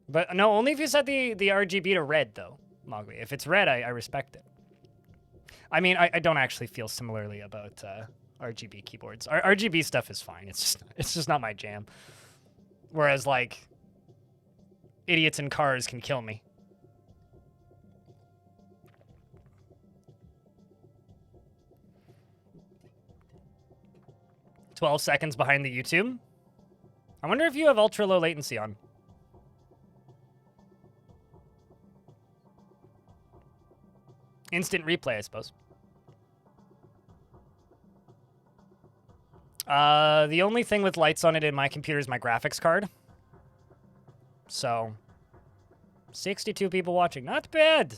But no, only if you set the RGB to red, though, Mowgli. If it's red, I respect it. I mean, I don't actually feel similarly about RGB keyboards. RGB stuff is fine. It's just not my jam. Whereas, like, idiots in cars can kill me. "12 seconds behind the YouTube." I wonder if you have ultra low latency on. Instant replay, I suppose. The only thing with lights on it in my computer is my graphics card. So, 62 people watching. Not bad.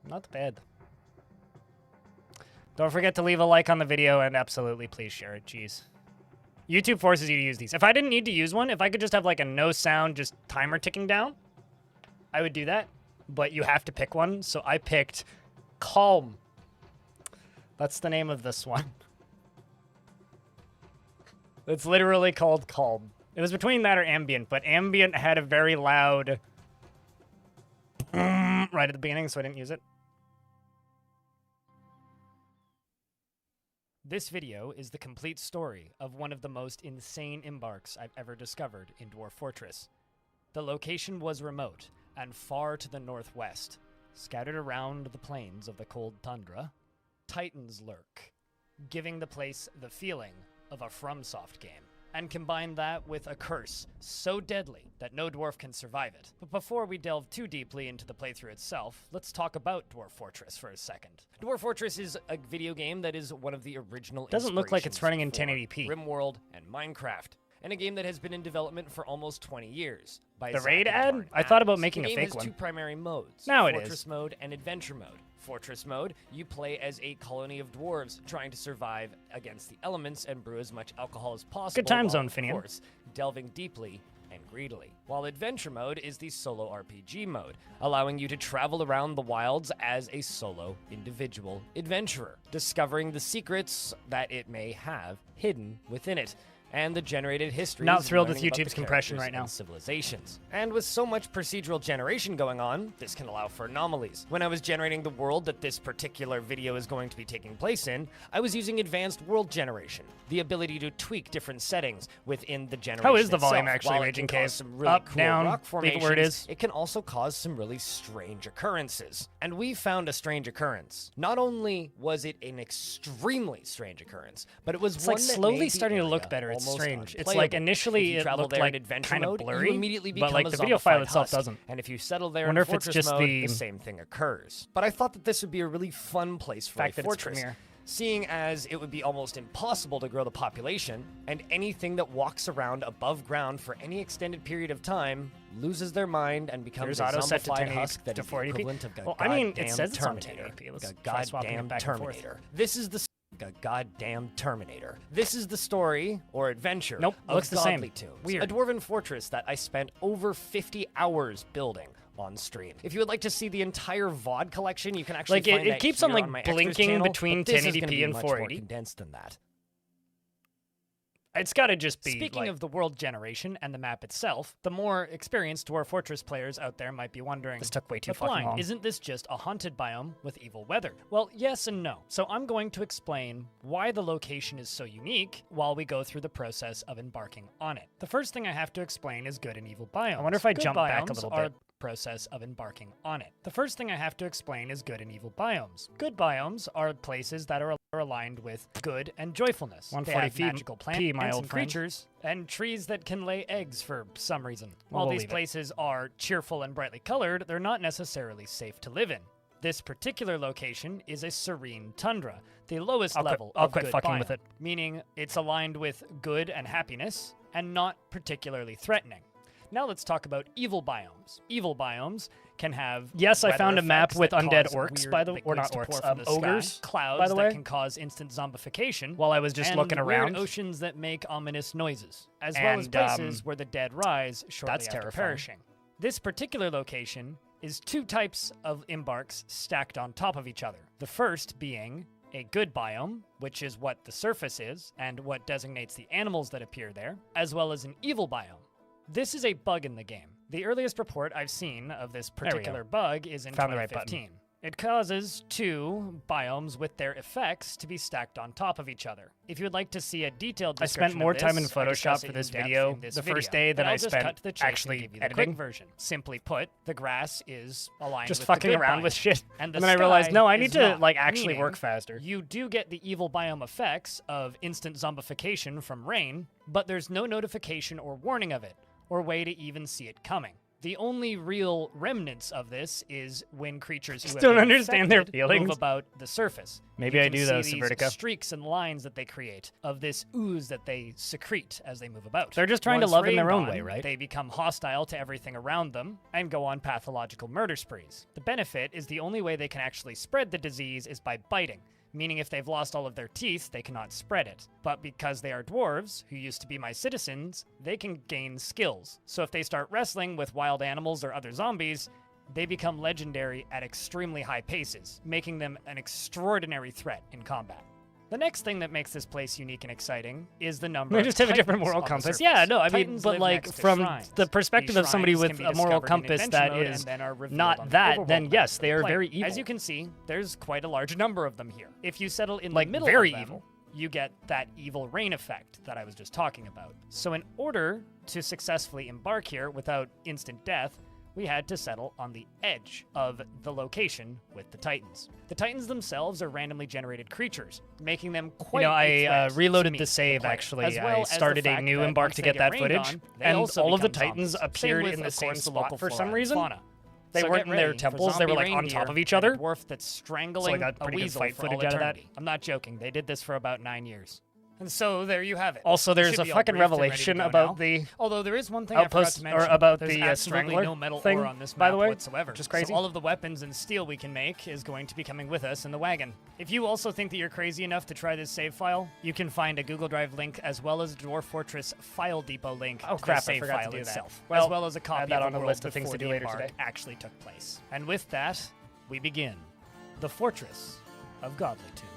Not bad. Don't forget to leave a like on the video and absolutely please share it. Jeez. YouTube forces you to use these. If I didn't need to use one, if I could just have like a no sound, just timer ticking down, I would do that. But you have to pick one, so I picked Calm. That's the name of this one. It's literally called Calm. It was between that or Ambient, but Ambient had a very loud right at the beginning, so I didn't use it. This video is the complete story of one of the most insane embarks I've ever discovered in Dwarf Fortress. The location was remote and far to the northwest. Scattered around the plains of the cold tundra, Titans lurk, giving the place the feeling of a FromSoft game. And combine that with a curse so deadly that no dwarf can survive it. But before we delve too deeply into the playthrough itself, let's talk about Dwarf Fortress for a second. Dwarf Fortress is a video game that is one of the original Doesn't look like it's running in for 1080p. RimWorld and Minecraft, and a game that has been in development for almost 20 years. By The Zack raid and ad? Tarn I thought about Adams. making the a game fake has one. two primary modes, Now it Fortress is. mode and Adventure mode. Fortress mode, you play as a colony of dwarves trying to survive against the elements and brew as much alcohol as possible. Good time while, zone, of Finian. course, delving deeply and greedily. While Adventure mode is the solo RPG mode, allowing you to travel around the wilds as a solo individual adventurer, discovering the secrets that it may have hidden within it, and the generated history. Not thrilled with YouTube's compression right now. Civilizations. And with so much procedural generation going on, this can allow for anomalies. When I was generating the world that this particular video is going to be taking place in, I was using advanced world generation, the ability to tweak different settings within the generation. How is the volume itself. actually, While it Raging can cause Cave? some really Up, cool down, rock leave it formations, where it is. it can also cause some really strange occurrences. And we found a strange occurrence. Not only was it an extremely strange occurrence, but it was It's one like that slowly made the starting to look area better. It's almost strange. It's unplayable. like initially If you it travel looked there like in adventure kind of mode, blurry, you immediately but become like a the video file zombified itself husk. doesn't. And if you settle there Wonder in if it's Fortress just mode, the same thing occurs. But I thought that this would be a really fun place for fact a that it's fortress. Premiere. Seeing as it would be almost impossible to grow the population, and anything that walks around above ground for any extended period of time loses their mind and becomes There's a auto set to zombified 1080 husk that to is the 480p. equivalent of a Well, I mean, it goddamn says it's on Terminator. 1080p. Let's A try swapping it goddamn back and forth. Terminator. This is the a goddamn Terminator. This is the story or adventure Nope, of looks the same. Godly Tombs, Weird. a dwarven fortress that I spent over 50 hours building on stream. If you would like to see the entire VOD collection, you can actually Like, find it that keeps here on, like, my extras blinking channel, between but this is 1080p gonna be and much 480. more condensed than that. It's got to just be. Speaking like, of the world generation and the map itself, the more experienced Dwarf Fortress players out there might be wondering, This took way too "But fucking Blind, long." Isn't this just a haunted biome with evil weather? Well, yes and no. So I'm going to explain why the location is so unique while we go through the process of embarking on it. The first thing I have to explain is good and evil biomes. I wonder if I Good jump back a biomes little are bit. process of embarking on it. The first thing I have to explain is good and evil biomes. Good biomes are places that are aligned with good and joyfulness. 140 They have feet, magical plants P, my old and friend. creatures and trees that can lay eggs for some reason. Well, While we'll these leave it. places are cheerful and brightly colored, they're not necessarily safe to live in. This particular location is a serene tundra, the lowest I'll quit- level I'll of quit good fucking biome, with it. meaning it's aligned with good and happiness and not particularly threatening. Now let's talk about evil biomes. Evil biomes can have Yes, I weather found a map effects with that undead cause orcs, weird by the- or liquids not to orcs, pour from the ogres, sky, clouds by the way. that can cause instant zombification, While I was just and looking weird around. oceans that make ominous noises, as well as And, places where the dead rise shortly that's after terrifying. perishing. This particular location is two types of embarks stacked on top of each other. The first being a good biome, which is what the surface is and what designates the animals that appear there, as well as an evil biome, This is a bug in the game. The earliest report I've seen of this we go. particular bug is in Found the right button. 2015. It causes two biomes with their effects to be stacked on top of each other. If you would like to see a detailed I description spent more of time in this, I discuss Photoshop it for this in depth video in this the video. first day But than I'll I just spent cut to the chase actually and give you the editing. quick version. Simply put, the grass is aligned Just with fucking the good around with biome, shit. and And then I realized, sky no, I is need to not, like actually meaning work faster. you do get the evil biome effects of instant zombification from rain, but there's no notification or warning of it, or way to even see it coming. The only real remnants of this is when creatures who Just have don't been understand their infected feelings. move about the surface. Maybe You I can do though, see these Subvertica. streaks and lines that they create of this ooze that they secrete as they move about. They're just trying to Once love in their rained own on, way, right? They become hostile to everything around them and go on pathological murder sprees. The benefit is the only way they can actually spread the disease is by biting, meaning if they've lost all of their teeth, they cannot spread it. But because they are dwarves, who used to be my citizens, they can gain skills. So if they start wrestling with wild animals or other zombies, they become legendary at extremely high paces, making them an extraordinary threat in combat. The next thing that makes this place unique and exciting is the number We of just have a different Titans moral on the compass. surface. Yeah, no, I mean, Titans but live like next to from shrines. the perspective These of somebody shrines with can be a moral discovered in compass adventure that mode and is then are revealed not on the that, overworld then map yes, of they the are player. very evil. As you can see, there's quite a large number of them here. If you settle in Like, the middle very of them, evil. you get that evil rain effect that I was just talking about. So in order to successfully embark here without instant death, we had to settle on the edge of the location with the Titans. The Titans themselves are randomly generated creatures, making them quite You know, a I threat reloaded to the me, save player, actually. as well I as the started a fact new that embark once to they get that rained footage, on, they and also all of the become Titans zombies. appeared Same with, in the of same course, the spot local for flora some and reason. fauna. They So weren't get in their ready for temples, they were like zombie on top reindeer of each and a other. dwarf that's strangling got a pretty good weasel fight for all footage out of that. eternity. I'm not joking. They did this for about 9 years. And so there you have it. Also, You there's should a be all fucking briefed and ready to revelation go about now. the Although there is one thing I forgot outpost, to or mention. about There's the absolutely Strangler no metal thing, ore on this by map the way, whatsoever. which is crazy. So all of the weapons and steel we can make is going to be coming with us in the wagon. If you also think that you're crazy enough to try this save file, you can find a Google Drive link as well as a Dwarf Fortress File Depot link Oh, to crap, I the save forgot to file do that. itself, Well, as well as a copy add that of on the the world list of things to before do later the embark today. actually took place. And with that, we begin the Fortress of Godly Tombs.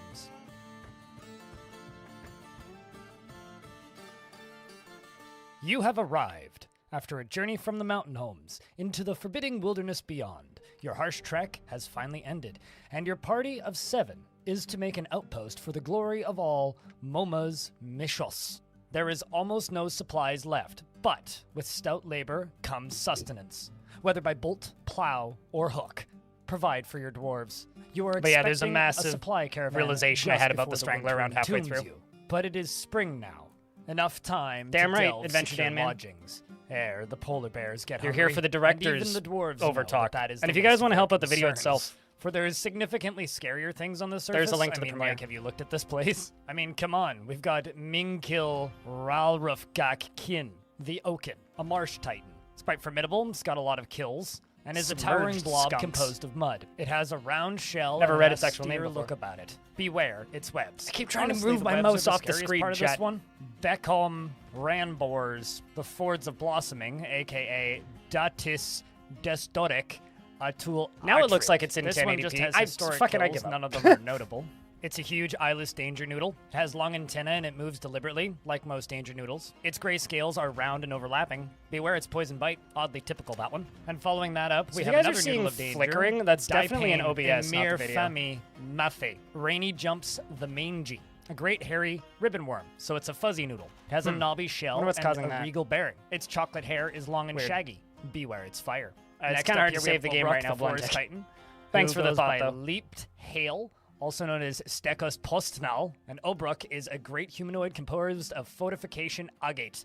You have arrived after a journey from the mountain homes into the forbidding wilderness beyond. Your harsh trek has finally ended, and your party of 7 is to make an outpost for the glory of all Moma's Mishos. There is almost no supplies left, but with stout labor comes sustenance, whether by bolt, plow, or hook. Provide for your dwarves. You are But yeah, there's a expecting massive supply caravan realization I just had about before the Strangler winter around halfway entombs through. you. But it is spring now. Enough time Damn to right, delve Adventure secure Dan, man. lodgings. Ere the polar bears get You're hungry, here for the and director's even the dwarves over know talk. that is And the if you guys least wanna of help their out the video concerns. itself, For there is significantly scarier things on the surface. There's a link I to the mean, premiere. like, have you looked at this place? I mean, come on. We've got Mingkil Ralrufgak Kin, the Oaken, a marsh titan. It's quite formidable. It's got a lot of kills. And is a towering Submerged blob skunks. composed of mud. It has a round shell Never and read an its actual name austere before. look about it. Beware its webs. I keep trying to Honestly, move the my webs mouse are off the scariest screen, part of chat. this one. Beckham Ranbors, the Fords of Blossoming, aka Datis Destoric Atul. Now it looks Artric. like it's in This one just 1080p. has I historic fucking kills, give up. none of them are notable. It's a huge eyeless danger noodle. It has long antennae and it moves deliberately, like most danger noodles. Its gray scales are round and overlapping. Beware its poison bite, oddly typical that one. And following that up, So we if have you guys are another seeing noodle of danger. flickering, that's definitely an Daipain OBS, not the Emir video. Fami Mafe. Rainy jumps the mangy. A great hairy ribbon worm, so it's a fuzzy noodle. It has a knobby shell Wonder what's and causing a that. regal bearing. Its chocolate hair is long and Weird. shaggy. Beware its fire. It's Next kinda up hard here to we save have the game Obruch, right now, the Forest Blundeck. Titan. Thanks who for the goes thought, by though. Leaped Hail, also known as Stekos Postnal, and Obruch is a great humanoid composed of fortification agate.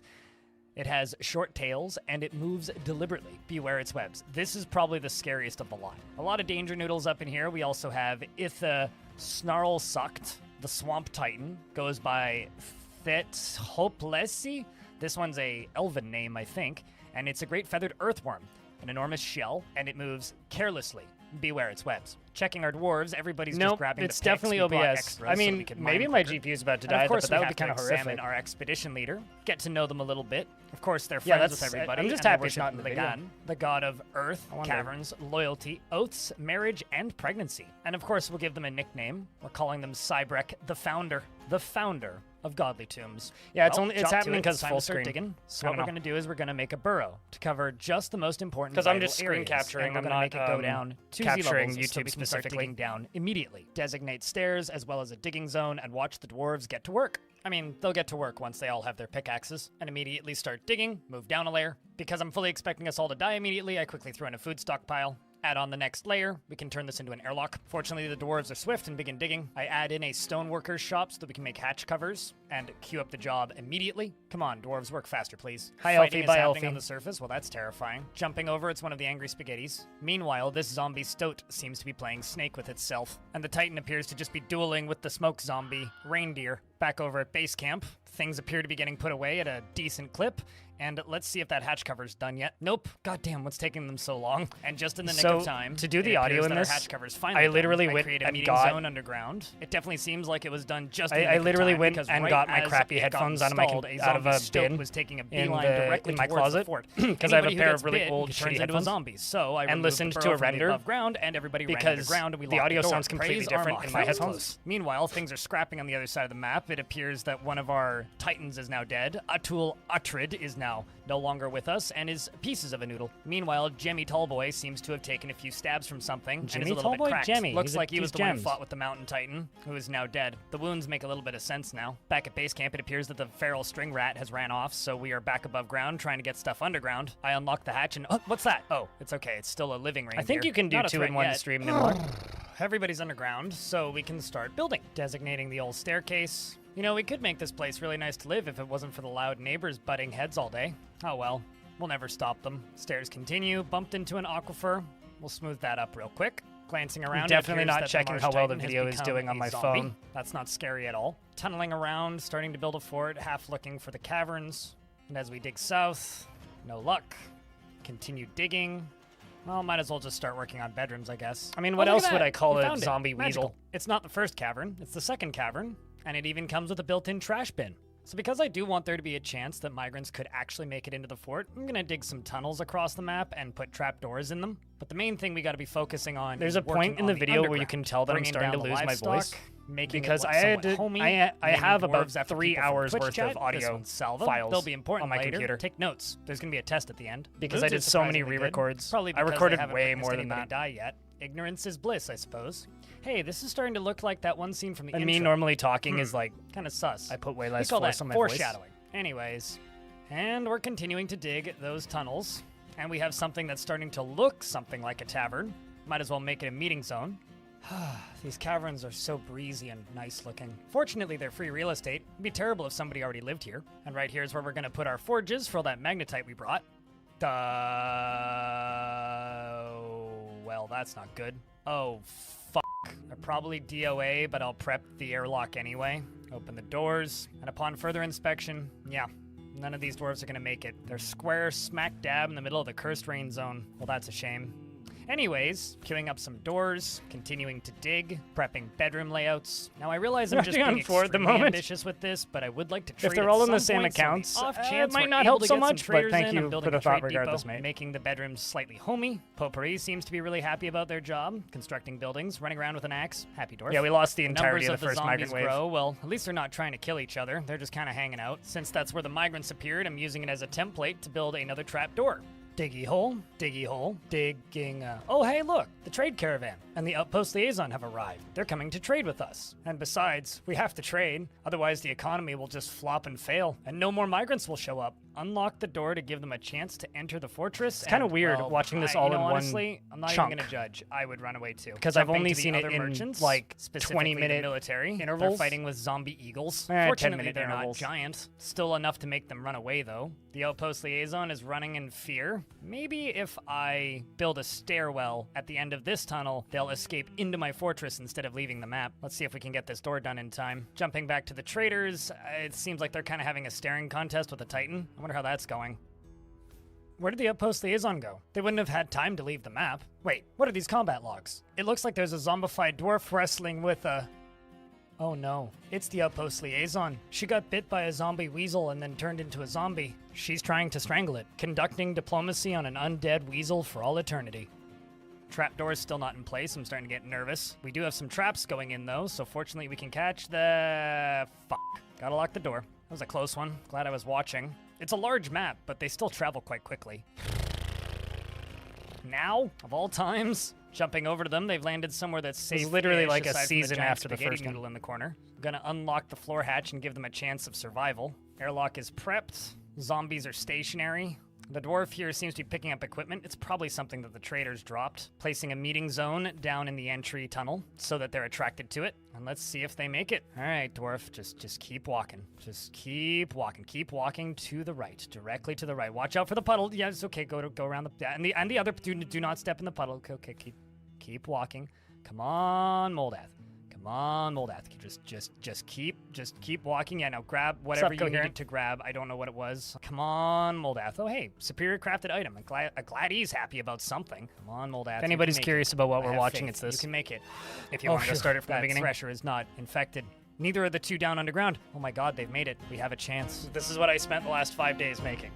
It has short tails, and it moves deliberately. Beware its webs. This is probably the scariest of the lot. A lot of danger noodles up in here. We also have Itha Snarl Sucked, the Swamp Titan, goes by Thet Hopelessy. This one's a elven name, I think, and it's a great feathered earthworm, an enormous shell, and it moves carelessly. Beware its webs. Checking our dwarves, everybody's just Nope, grabbing it's the picks. definitely We brought OBS. extras I so we mean, could maybe mine my quicker. GPU's about to And die, of course, but that we would be have kind of to horrific. examine our expedition leader, get to know them a little bit. Of course, they're Yeah, friends with that's- everybody. I'm just and they happy it's worship not in the video. Lagan, the god of earth, I wonder. caverns, loyalty, oaths, marriage, and pregnancy. And of course, we'll give them a nickname. We're calling them Cybrek the Founder. The Founder of godly tombs. Yeah, it's Well, only it's chop to happening it. because It's time full to start screen. digging. So I what don't we're know. going to do is we're going to make a burrow to cover just the most important 'Cause I'm vital just screen areas, capturing, and we're I'm gonna not, make it go down 2 capturing Z levels so YouTube we can start specifically. digging down immediately. Designate stairs as well as a digging zone and watch the dwarves get to work. I mean, they'll get to work once they all have their pickaxes and immediately start digging, move down a layer. Because I'm fully expecting us all to die immediately, I quickly throw in a food stockpile. Add on the next layer. We can turn this into an airlock. Fortunately, the dwarves are swift and begin digging. I add in a stoneworker's shop so that we can make hatch covers and queue up the job immediately. Come on, dwarves, work faster, please. Hi, Fighting Elfie, is bye, happening Elfie. on the surface. Well, that's terrifying. Jumping over, it's one of the angry spaghettis. Meanwhile, this zombie stoat seems to be playing Snake with itself, and the Titan appears to just be dueling with the smoke zombie reindeer. Back over at base camp, things appear to be getting put away at a decent clip. And let's see if that hatch cover's done yet. Nope. Goddamn, what's taking them so long? And just in the nick So, of time, to do the it audio appears in that our this, hatch cover's finally I literally done. went created a and meeting got- zone underground. It definitely seems like it was done just. In the I nick of literally time, went because and right got my as crappy it got headphones out of my installed, out of a stoat bin was taking a in beeline the- directly in my towards closet, the fort. 'cause I have a Anybody who pair gets of really bit old, turns shitty into headphones. a zombie. So I and removed listened the to a burrow from the render above ground, and everybody ran because underground, and we the locked audio door. sounds completely Praise different Armok. in my That was headphones. close. Meanwhile, things are scrapping on the other side of the map. It appears that one of our titans is now dead. Atul Atrid is now no longer with us and is pieces of a noodle. Meanwhile, Jemmy Tallboy seems to have taken a few stabs from something and Jimmy is a little Tallboy? bit cracked. Jemmy. Looks He's like he was the one who gems. fought with the mountain titan, who is now dead. The wounds make a little bit of sense now. Back at base camp, it appears that the feral string rat has ran off, so we are back above ground trying to get stuff underground. I unlock the hatch and what's that? Oh, it's okay. It's still a living reindeer. I think you can do Not a 2 threat in 1 yet. stream anymore. Everybody's underground, so we can start building. Designating the old staircase. You know, we could make this place really nice to live if it wasn't for the loud neighbors butting heads all day. Oh well, we'll never stop them. Stairs continue, bumped into an aquifer. We'll smooth that up real quick. Glancing around, it definitely appears not that checking Marsh how well the Titan has video is become doing on a my zombie. phone. That's not scary at all. Tunneling around, starting to build a fort, half looking for the caverns. And as we dig south, no luck. Continue digging. Well, might as well just start working on bedrooms, I guess. I mean, what look at else would that. I call We a found it. zombie Magical. weasel? It's not the first cavern, it's the second cavern, and it even comes with a built-in trash bin. So because I do want there to be a chance that migrants could actually make it into the fort, I'm gonna dig some tunnels across the map and put trapdoors in them. But the main thing we gotta be focusing on There's is a point working in on the video where you underground, can tell that I'm bringing starting down to the lose my livestock, voice, making because it I look had somewhat to- homey, I naming have about dwarves after 3 people from hours Twitch worth chat. of This audio one's Salva. files They'll be important on my later. computer. Take notes. There's gonna be a test at the end. Because Moods I are did so many surprisingly good. re-records. Probably I because recorded they haven't way witnessed more than anybody that. die yet. Ignorance is bliss, I suppose. Hey, this is starting to look like that one scene from the And intro. me normally talking is like, Kind of sus. I put way We less call force that on my voice. foreshadowing. Anyways, and we're continuing to dig those tunnels, and we have something that's starting to look something like a tavern. Might as well make it a meeting zone. These caverns are so breezy and nice looking. Fortunately, they're free real estate. It'd be terrible if somebody already lived here. And right here is where we're going to put our forges for all that magnetite we brought. Well, that's not good. Oh, fuck. I probably DOA, but I'll prep the airlock anyway. Open the doors, and upon further inspection, yeah, none of these dwarves are gonna make it. They're square smack dab in the middle of the cursed rain zone. Well, that's a shame. Anyways, queuing up some doors, continuing to dig, prepping bedroom layouts. Now I realize I'm You're just actually being on 4 at the extremely moment. ambitious with this, but I would like to trade. If they're at all on the some same point, so on the accounts, off it chance might we're not able help to so get some much, but traders thank in. you I'm building for the a trade thought regardless, depot, mate. making the bedrooms slightly homey. Potpourri seems to be really happy about their job, constructing buildings, running around with an axe. Happy dwarf. Yeah, we lost the The entirety numbers of the first zombies migrant wave. grow. Well, at least they're not trying to kill each other. They're just kind of hanging out. Since that's where the migrants appeared, I'm using it as a template to build another trap door. Diggy hole, digging. Oh, hey, look, the trade caravan and the outpost liaison have arrived. They're coming to trade with us. And besides, we have to trade, otherwise the economy will just flop and fail, and no more migrants will show up. Unlock the door to give them a chance to enter the fortress. It's kinda and, weird well, watching this I- all you know, in one honestly, I'm not chunk. even gonna judge. I would run away too. 'Cause I've Jumping only to the seen it other in, merchants, like, specifically the 20-minute military. They're intervals. fighting with zombie eagles. 10 Fortunately, minute they're intervals. not giant. Still enough to make them run away, though. The outpost liaison is running in fear. Maybe if I build a stairwell at the end of this tunnel, they'll escape into my fortress instead of leaving the map. Let's see if we can get this door done in time. Jumping back to the traders, it seems like they're kind of having a staring contest with a titan. I wonder how that's going. Where did the outpost liaison go? They wouldn't have had time to leave the map. Wait, what are these combat logs? It looks like there's a zombified dwarf wrestling with a... Oh no, it's the outpost liaison. She got bit by a zombie weasel and then turned into a zombie. She's trying to strangle it, conducting diplomacy on an undead weasel for all eternity. Trapdoor is still not in place. I'm starting to get nervous. We do have some traps going in though, so fortunately we can catch the... Fuck. Gotta lock the door. That was a close one. Glad I was watching. It's a large map, but they still travel quite quickly. Now, of all times, jumping over to them, they've landed somewhere that's safe. It's literally like a aside from the season giant after the spaghetti first one. noodle in the corner. Gonna unlock the floor hatch and give them a chance of survival. Airlock is prepped. Zombies are stationary. The dwarf here seems to be picking up equipment. It's probably something that the traders dropped, placing a meeting zone down in the entry tunnel so that they're attracted to it. And let's see if they make it. All right, dwarf, just keep walking. Just keep walking. Keep walking to the right, directly to the right. Watch out for the puddle. Yeah, it's okay. Go around the and the other. Do not step in the puddle. Okay, keep walking. Come on, Moldath. Come on, Moldath. Just keep walking. Yeah, now grab whatever you needed to grab. I don't know what it was. Come on, Moldath. Oh, hey, superior crafted item. I'm glad he's happy about something. Come on, Moldath. If anybody's curious about what we're watching, it's this. You can make it. If you want to go start it from the beginning. That thresher is not infected. Neither are the two down underground. Oh my god, they've made it. We have a chance. This is what I spent the last 5 days making.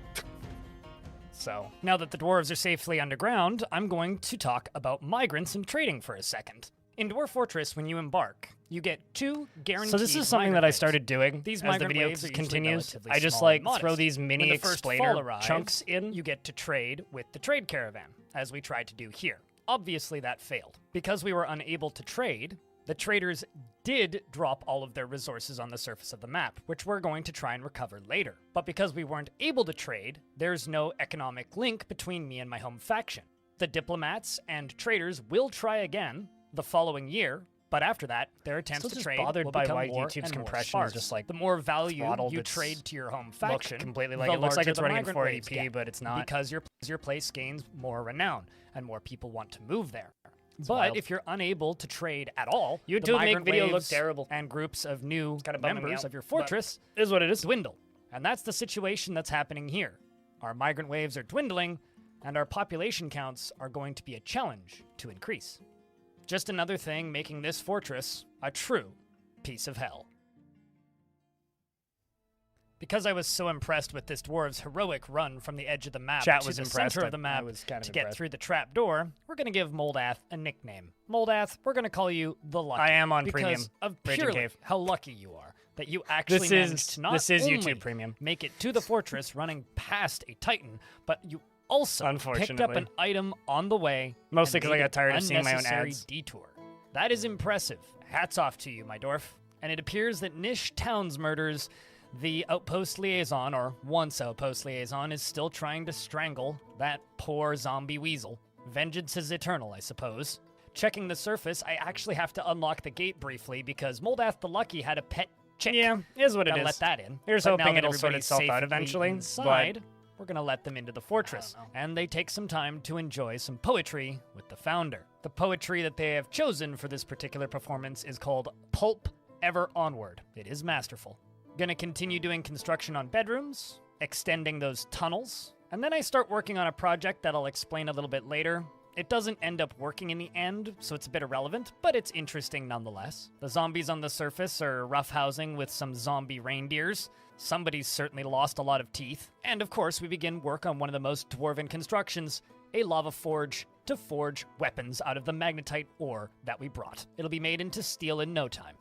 So, now that the dwarves are safely underground, I'm going to talk about migrants and trading for a second. In Dwarf Fortress, when you embark, you get 2 guaranteed. So this is something that I started doing These as the migrant video waves are usually continues. relatively I just small and like modest. throw these mini When the first fall explainer arrives, chunks in. You get to trade with the trade caravan, as we tried to do here. Obviously, that failed. Because we were unable to trade, the traders did drop all of their resources on the surface of the map, which we're going to try and recover later. But because we weren't able to trade, there's no economic link between me and my home faction. The diplomats and traders will try again the following year, but after that, their attempts Still to just trade bothered will by become why more YouTube's and more compression is sparse. just, like, the more value throttled. you It's trade to your home Look faction, completely like the it looks like larger it's the running in migrant waves 480p, get, but it's not. because your place gains more renown and more people want to move there. But wild. if you're unable to trade at all, YouTube the make migrant video look waves terrible. and groups of new kinda bumming me members out, of your but fortress is what it is. dwindle. And that's the situation that's happening here. Our migrant waves are dwindling, and our population counts are going to be a challenge to increase. Just another thing making this fortress a true piece of hell. Because I was so impressed with this dwarves' heroic run from the edge of the map Chat to was the impressed. center of the I map was kind of to get impressed. through the trap door, we're going to give Moldath a nickname. Moldath, we're going to call you the Lucky. I am on because premium. of Raging purely Cave. how lucky you are that you actually managed to not this is only YouTube Premium. make it to the fortress running past a Titan, but you also picked up Unfortunately. an item on the way. Mostly and 'cause I made got it tired of seeing my own unnecessary ads. detour. That is impressive. Hats off to you, my dwarf. And it appears that Nish Townsmurders, the outpost liaison, or once outpost liaison, is still trying to strangle that poor zombie weasel. Vengeance is eternal, I suppose. Checking the surface, I actually have to unlock the gate briefly because Moldath the Lucky had a pet chick. Yeah, is what it Gotta is. let that in. Here's But now hoping that it'll sort everybody's itself out safely eventually, inside, we're gonna let them into the fortress, I don't know. and they take some time to enjoy some poetry with the founder. The poetry that they have chosen for this particular performance is called Pulp Ever Onward. It is masterful. Gonna continue doing construction on bedrooms, extending those tunnels, and then I start working on a project that I'll explain a little bit later. It doesn't end up working in the end, so it's a bit irrelevant, but it's interesting nonetheless. The zombies on the surface are roughhousing with some zombie reindeers. Somebody's certainly lost a lot of teeth. And of course, we begin work on one of the most dwarven constructions, a lava forge to forge weapons out of the magnetite ore that we brought. It'll be made into steel in no time.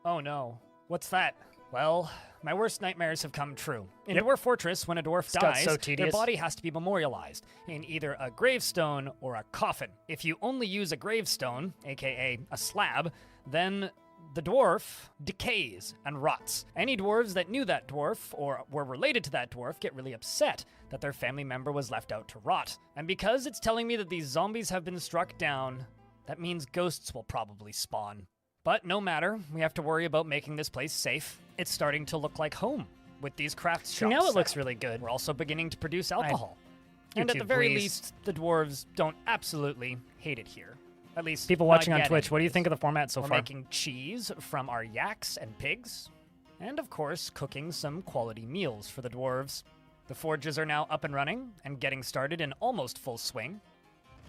Oh no, what's that? Well, my worst nightmares have come true. In Yep. Dwarf Fortress, when a dwarf got dies, so their tedious. body has to be memorialized in either a gravestone or a coffin. If you only use a gravestone, aka a slab, then the dwarf decays and rots. Any dwarves that knew that dwarf or were related to that dwarf get really upset that their family member was left out to rot. And because it's telling me that these zombies have been struck down, that means ghosts will probably spawn. But no matter, we have to worry about making this place safe. It's starting to look like home with these crafts So shops. now it set looks up. really good. We're also beginning to produce alcohol. And at YouTube, the very please. least, the dwarves don't absolutely hate it here. At least People not watching on yet Twitch, what do you anyways. think of the format so We're far? making cheese from our yaks and pigs. And of course, cooking some quality meals for the dwarves. The forges are now up and running and getting started in almost full swing.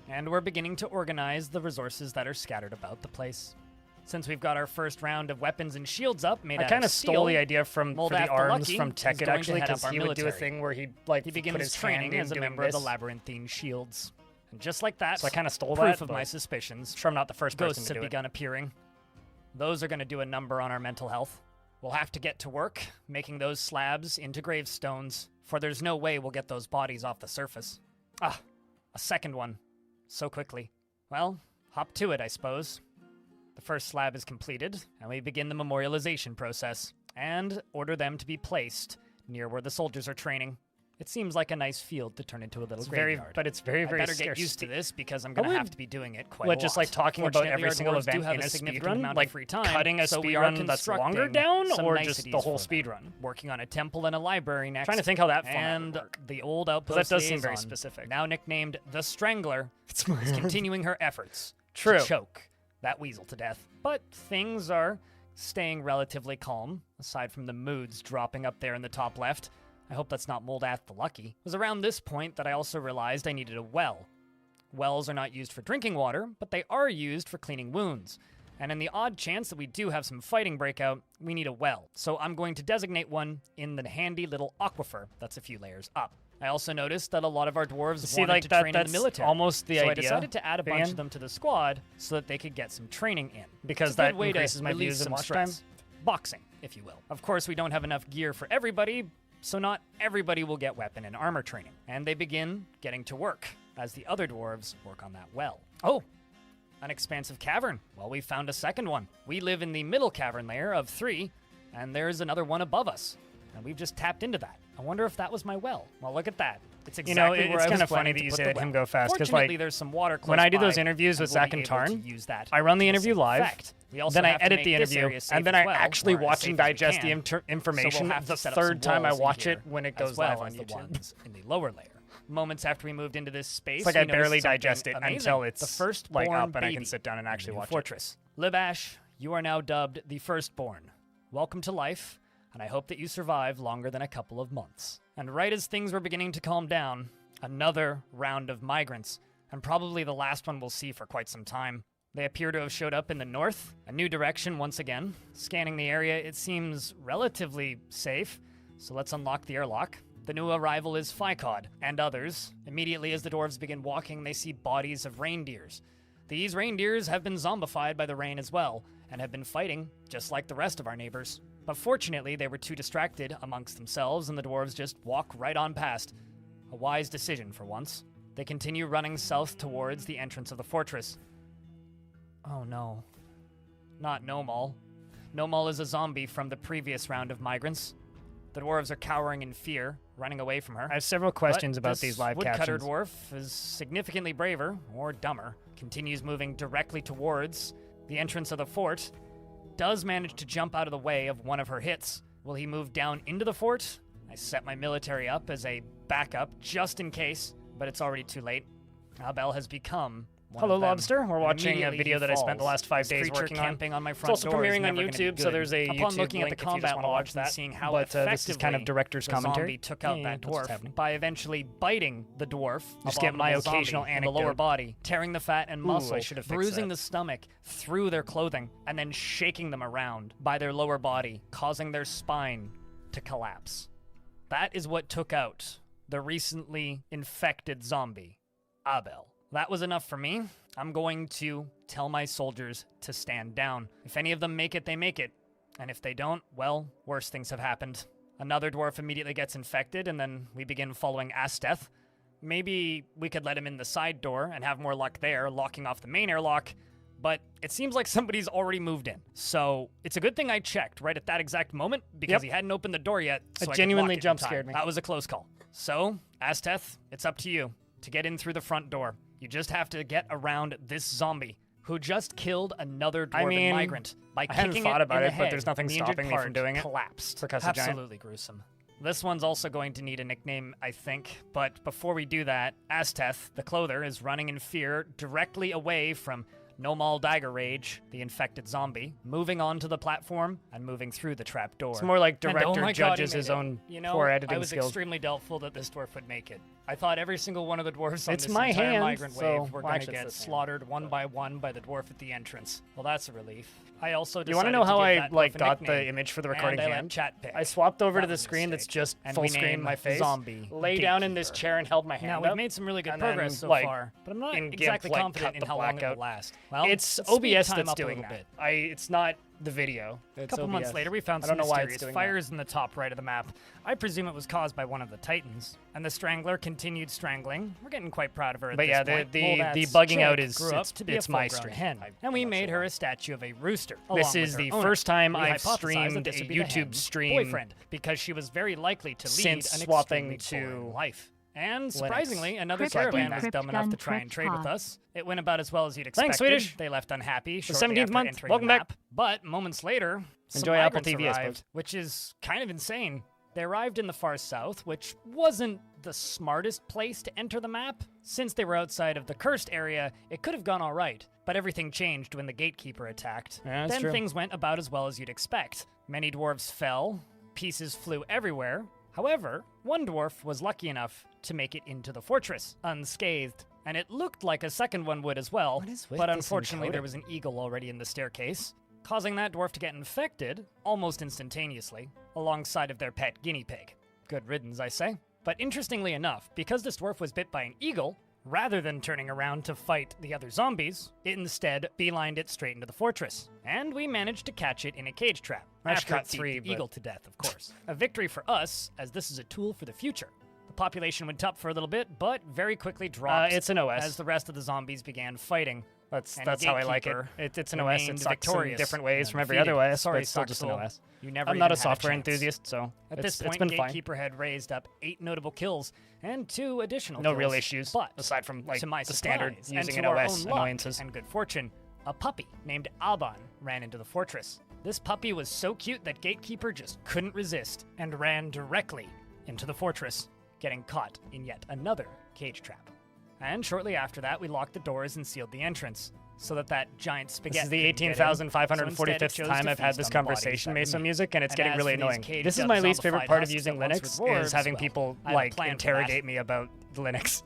And we're beginning to organize the resources that are scattered about the place. Since we've got our first round of weapons and shields up made I out kind of of steel, stole the idea for Moldath the the arms Lucky from is Tekkit going to actually, head up because our he would do a military. thing where he'd like he put begins his training hand in as a doing member this. of the Labyrinthine Shields. And just like that, So I kind of stole proof that. of but my suspicions, I'm sure I'm not the first person ghosts to have do it. begun appearing. Those are going to do a number on our mental health. We'll have to get to work making those slabs into gravestones, for there's no way we'll get those bodies off the surface. Ah, a second one. So quickly. Well, hop to it, I suppose. The first slab is completed, and we begin the memorialization process, and order them to be placed near where the soldiers are training. It seems like a nice field to turn into a little graveyard. But it's very, I very better scarce. get used to this because I'm going to have to be doing it quite a What, lot. just like talking about Fortunately, every our single dwarves do event have in a significant speedrun? amount of Like free time, cutting a so we are speedrun that's longer constructing down, some or just the niceties whole for them. speedrun? Working on a temple and a library next. Trying to think how that format and would work. the old outpost that does seem very liaison, specific. now nicknamed the Strangler, is continuing her efforts True. to choke that weasel to death. But things are staying relatively calm, aside from the moods dropping up there in the top left. I hope that's not Moldath the Lucky. It was around this point that I also realized I needed a well. Wells are not used for drinking water, but they are used for cleaning wounds. And in the odd chance that we do have some fighting breakout, we need a well. So I'm going to designate one in the handy little aquifer that's a few layers up. I also noticed that a lot of our dwarves See, wanted like to that, train in that's the military. almost the so idea. I decided to add a bunch Vivian, of them to the squad so that they could get some training in. because It's a good that way to increases my relieve views and some watch stress. time. Boxing, if you will. Of course, we don't have enough gear for everybody, so not everybody will get weapon and armor training. And they begin getting to work as the other dwarves work on that well. Oh, an expansive cavern. Well, we found a second one. We live in the middle cavern layer of 3, and there's another one above us. And we've just tapped into that. I wonder if that was my well. Well, look at that. It's exactly where it's I was kinda funny planning that to you put said the him well. go fast, 'cause, Fortunately, like, there's some water close when I do those by, interviews and with we'll Zach be and able to Tarn, use that I run the to interview same live, effect. We also then I have to edit make the this interview, area safe and then as I well, actually or as watch safe and as we digest the can. information So we'll have to the set up some third time I walls in watch here, it when it as goes well live on as the YouTube. ones in the lower layer. Moments after we moved into this space, It's like we I barely noticed something digest it amazing. until it's the first like born up and I can baby sit down and in actually New watch it. Fortress. Libash, you are now dubbed the Firstborn. Welcome to life, and I hope that you survive longer than a couple of months. And right as things were beginning to calm down, another round of migrants, and probably the last one we'll see for quite some time. They appear to have showed up in the north, a new direction once again. Scanning the area, it seems relatively safe, so let's unlock the airlock. The new arrival is Ficod, and others. Immediately as the dwarves begin walking, they see bodies of reindeers. These reindeers have been zombified by the rain as well, and have been fighting, just like the rest of our neighbors. But fortunately, they were too distracted amongst themselves, and the dwarves just walk right on past. A wise decision for once. They continue running south towards the entrance of the fortress. Oh no. Not Nomal. Nomal is a zombie from the previous round of migrants. The dwarves are cowering in fear, running away from her. I have several questions But about this these live woodcutter captions. dwarf is significantly braver, or dumber, continues moving directly towards the entrance of the fort, does manage to jump out of the way of one of her hits. Will he move down into the fort? I set my military up as a backup, just in case, but it's already too late. Abel has become one Hello, of them. Lobster. We're And watching a immediately video he that I spent the falls. last 5 This days creature working on. camping on my It's front also door is premiering on never gonna be YouTube, so good. there's a Upon YouTube looking link at the if you just combat wanna watch logs that. and seeing how But this is kind of effectively director's the commentary. zombie took out Yeah, that that's what's dwurf happening. by eventually biting the dwarf. Just get my abominable zombie, occasional in the lower anecdote. body, tearing the fat and Ooh, muscle, I should have fixed bruising that. the stomach through their clothing, and then shaking them around by their lower body, causing their spine to collapse. That is what took out the recently infected zombie, Abel. That was enough for me. I'm going to tell my soldiers to stand down. If any of them make it, they make it. And if they don't, well, worse things have happened. Another dwarf immediately gets infected, and then we begin following Asteth. Maybe we could let him in the side door and have more luck there, locking off the main airlock. But it seems like somebody's already moved in. So it's a good thing I checked right at that exact moment, because Yep. he hadn't opened the door yet. So I could genuinely lock it in jump time. scared me. That was a close call. So, Asteth, it's up to you to get in through the front door. You just have to get around this zombie who just killed another dwarven migrant by I hadn't kicking thought it about in the it, but head. there's nothing The injured stopping me from part doing it. collapsed. Percussive giant. Absolutely gruesome. This one's also going to need a nickname, I think. But before we do that, Asteth, the clother, is running in fear directly away from Nomal Dagger Rage, the infected zombie, moving onto the platform and moving through the trap door. It's more like And, director oh my God, he judges made his it. own You know, poor editing I was skills. extremely doubtful that this dwarf would make it. I thought every single one of the dwarves on It's this my entire hand, migrant so- wave were well, going to actually, it's get this hand, slaughtered one by one by the dwarf at the entrance. Well, that's a relief. I also decided You want to know how give I that like dwarf a got nickname, the image for the and recording I let hand? chat pick. I swapped over That to the was a screen that's mistake. just And full we screen name my the face. zombie Lay down in this Gatekeeper. chair and held my hand Now, up. we've made some really good and progress then, so like, far, but I'm not in GIMP, exactly like, confident cut in the how long it will blackout. last. Well, It's let's speed OBS time that's up a doing little that. bit. It's not the video. A couple months later, we found I some don't know why it's mysterious doing fires in the top right of the map. I presume it was caused by one of the Titans. And the Strangler continued strangling. We're getting quite proud of her at But this yeah, point. the Moldat's bugging out chick is grew up it's, to be it's a my full-grown stream. hen, I'm and we not made sure her why. a statue of a rooster. This along is with the her owner. first time We I've hypothesized streamed that this a would be the YouTube hen's stream boyfriend because she was very likely to lead since an swapping extremely boring to life. And surprisingly, another Crypt caravan gun, was crypt dumb enough gun, to try and crypt trade with pod. us. It went about as well as you'd expect. Thanks, Swedish. They left unhappy. The shortly 17th after month. entering Welcome the back. map. But moments later, some Enjoy Apple migrants TV, I arrived, suppose. which is kind of insane. They arrived in the far south, which wasn't the smartest place to enter the map. Since they were outside of the cursed area, it could have gone all right. But everything changed when the gatekeeper attacked. Yeah, that's then true. things went about as well as you'd expect. Many dwarves fell, pieces flew everywhere. However, one dwarf was lucky enough to make it into the fortress, unscathed. And it looked like a second one would as well, What is with but this unfortunately there encoding? was an eagle already in the staircase, causing that dwarf to get infected almost instantaneously, alongside of their pet guinea pig. Good riddance, I say. But interestingly enough, because this dwarf was bit by an eagle, rather than turning around to fight the other zombies, it instead beelined it straight into the fortress. And we managed to catch it in a cage trap. I After shot it beat three, the but- eagle to death, of course. A victory for us, as this is a tool for the future. The population went up for a little bit, but very quickly dropped It's an OS. as the rest of the zombies began fighting. That's and how I like it. Gatekeeper It's an OS. It remained sucks in victorious different ways and from every undefeated. other OS, Sorry, but it's still just an Soxel, OS. You never I'm not a even had software chance. enthusiast, so At it's this point, been fine. Gatekeeper had raised up 8 notable kills and 2 additional No kills. real issues, But aside from like to my the standard surprise, using and an to our OS own luck annoyances. and good fortune, a puppy named Alban ran into the fortress. This puppy was so cute that Gatekeeper just couldn't resist and ran directly into the fortress, getting caught in yet another cage trap. And shortly after that, we locked the doors and sealed the entrance, so that giant spaghetti. This is the couldn't get in. So instead, it 18,545th chose time to I've had feast this on the bodies conversation, that Meso remained. Music, and it's And getting as really for these annoying. caged This is up my least favorite zombified part of husks using that once Linux, were is dwarves, having well, people I have a like plan for that. interrogate me about Linux.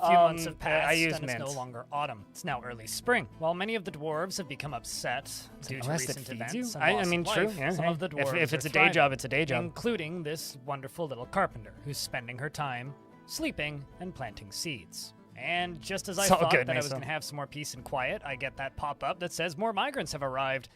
A few months have I passed, use and it's Mint. no longer autumn. It's now early spring. While many of the dwarves have become upset due to OS that recent feeds events you? and I loss mean, of true. life, Yeah, some hey. of the dwarves If it's are a day thriving, job, it's a day job. including this wonderful little carpenter who's spending her time sleeping and planting seeds. And just as I It's all thought good, that I was Meso. going to have some more peace and quiet, I get that pop-up that says more migrants have arrived.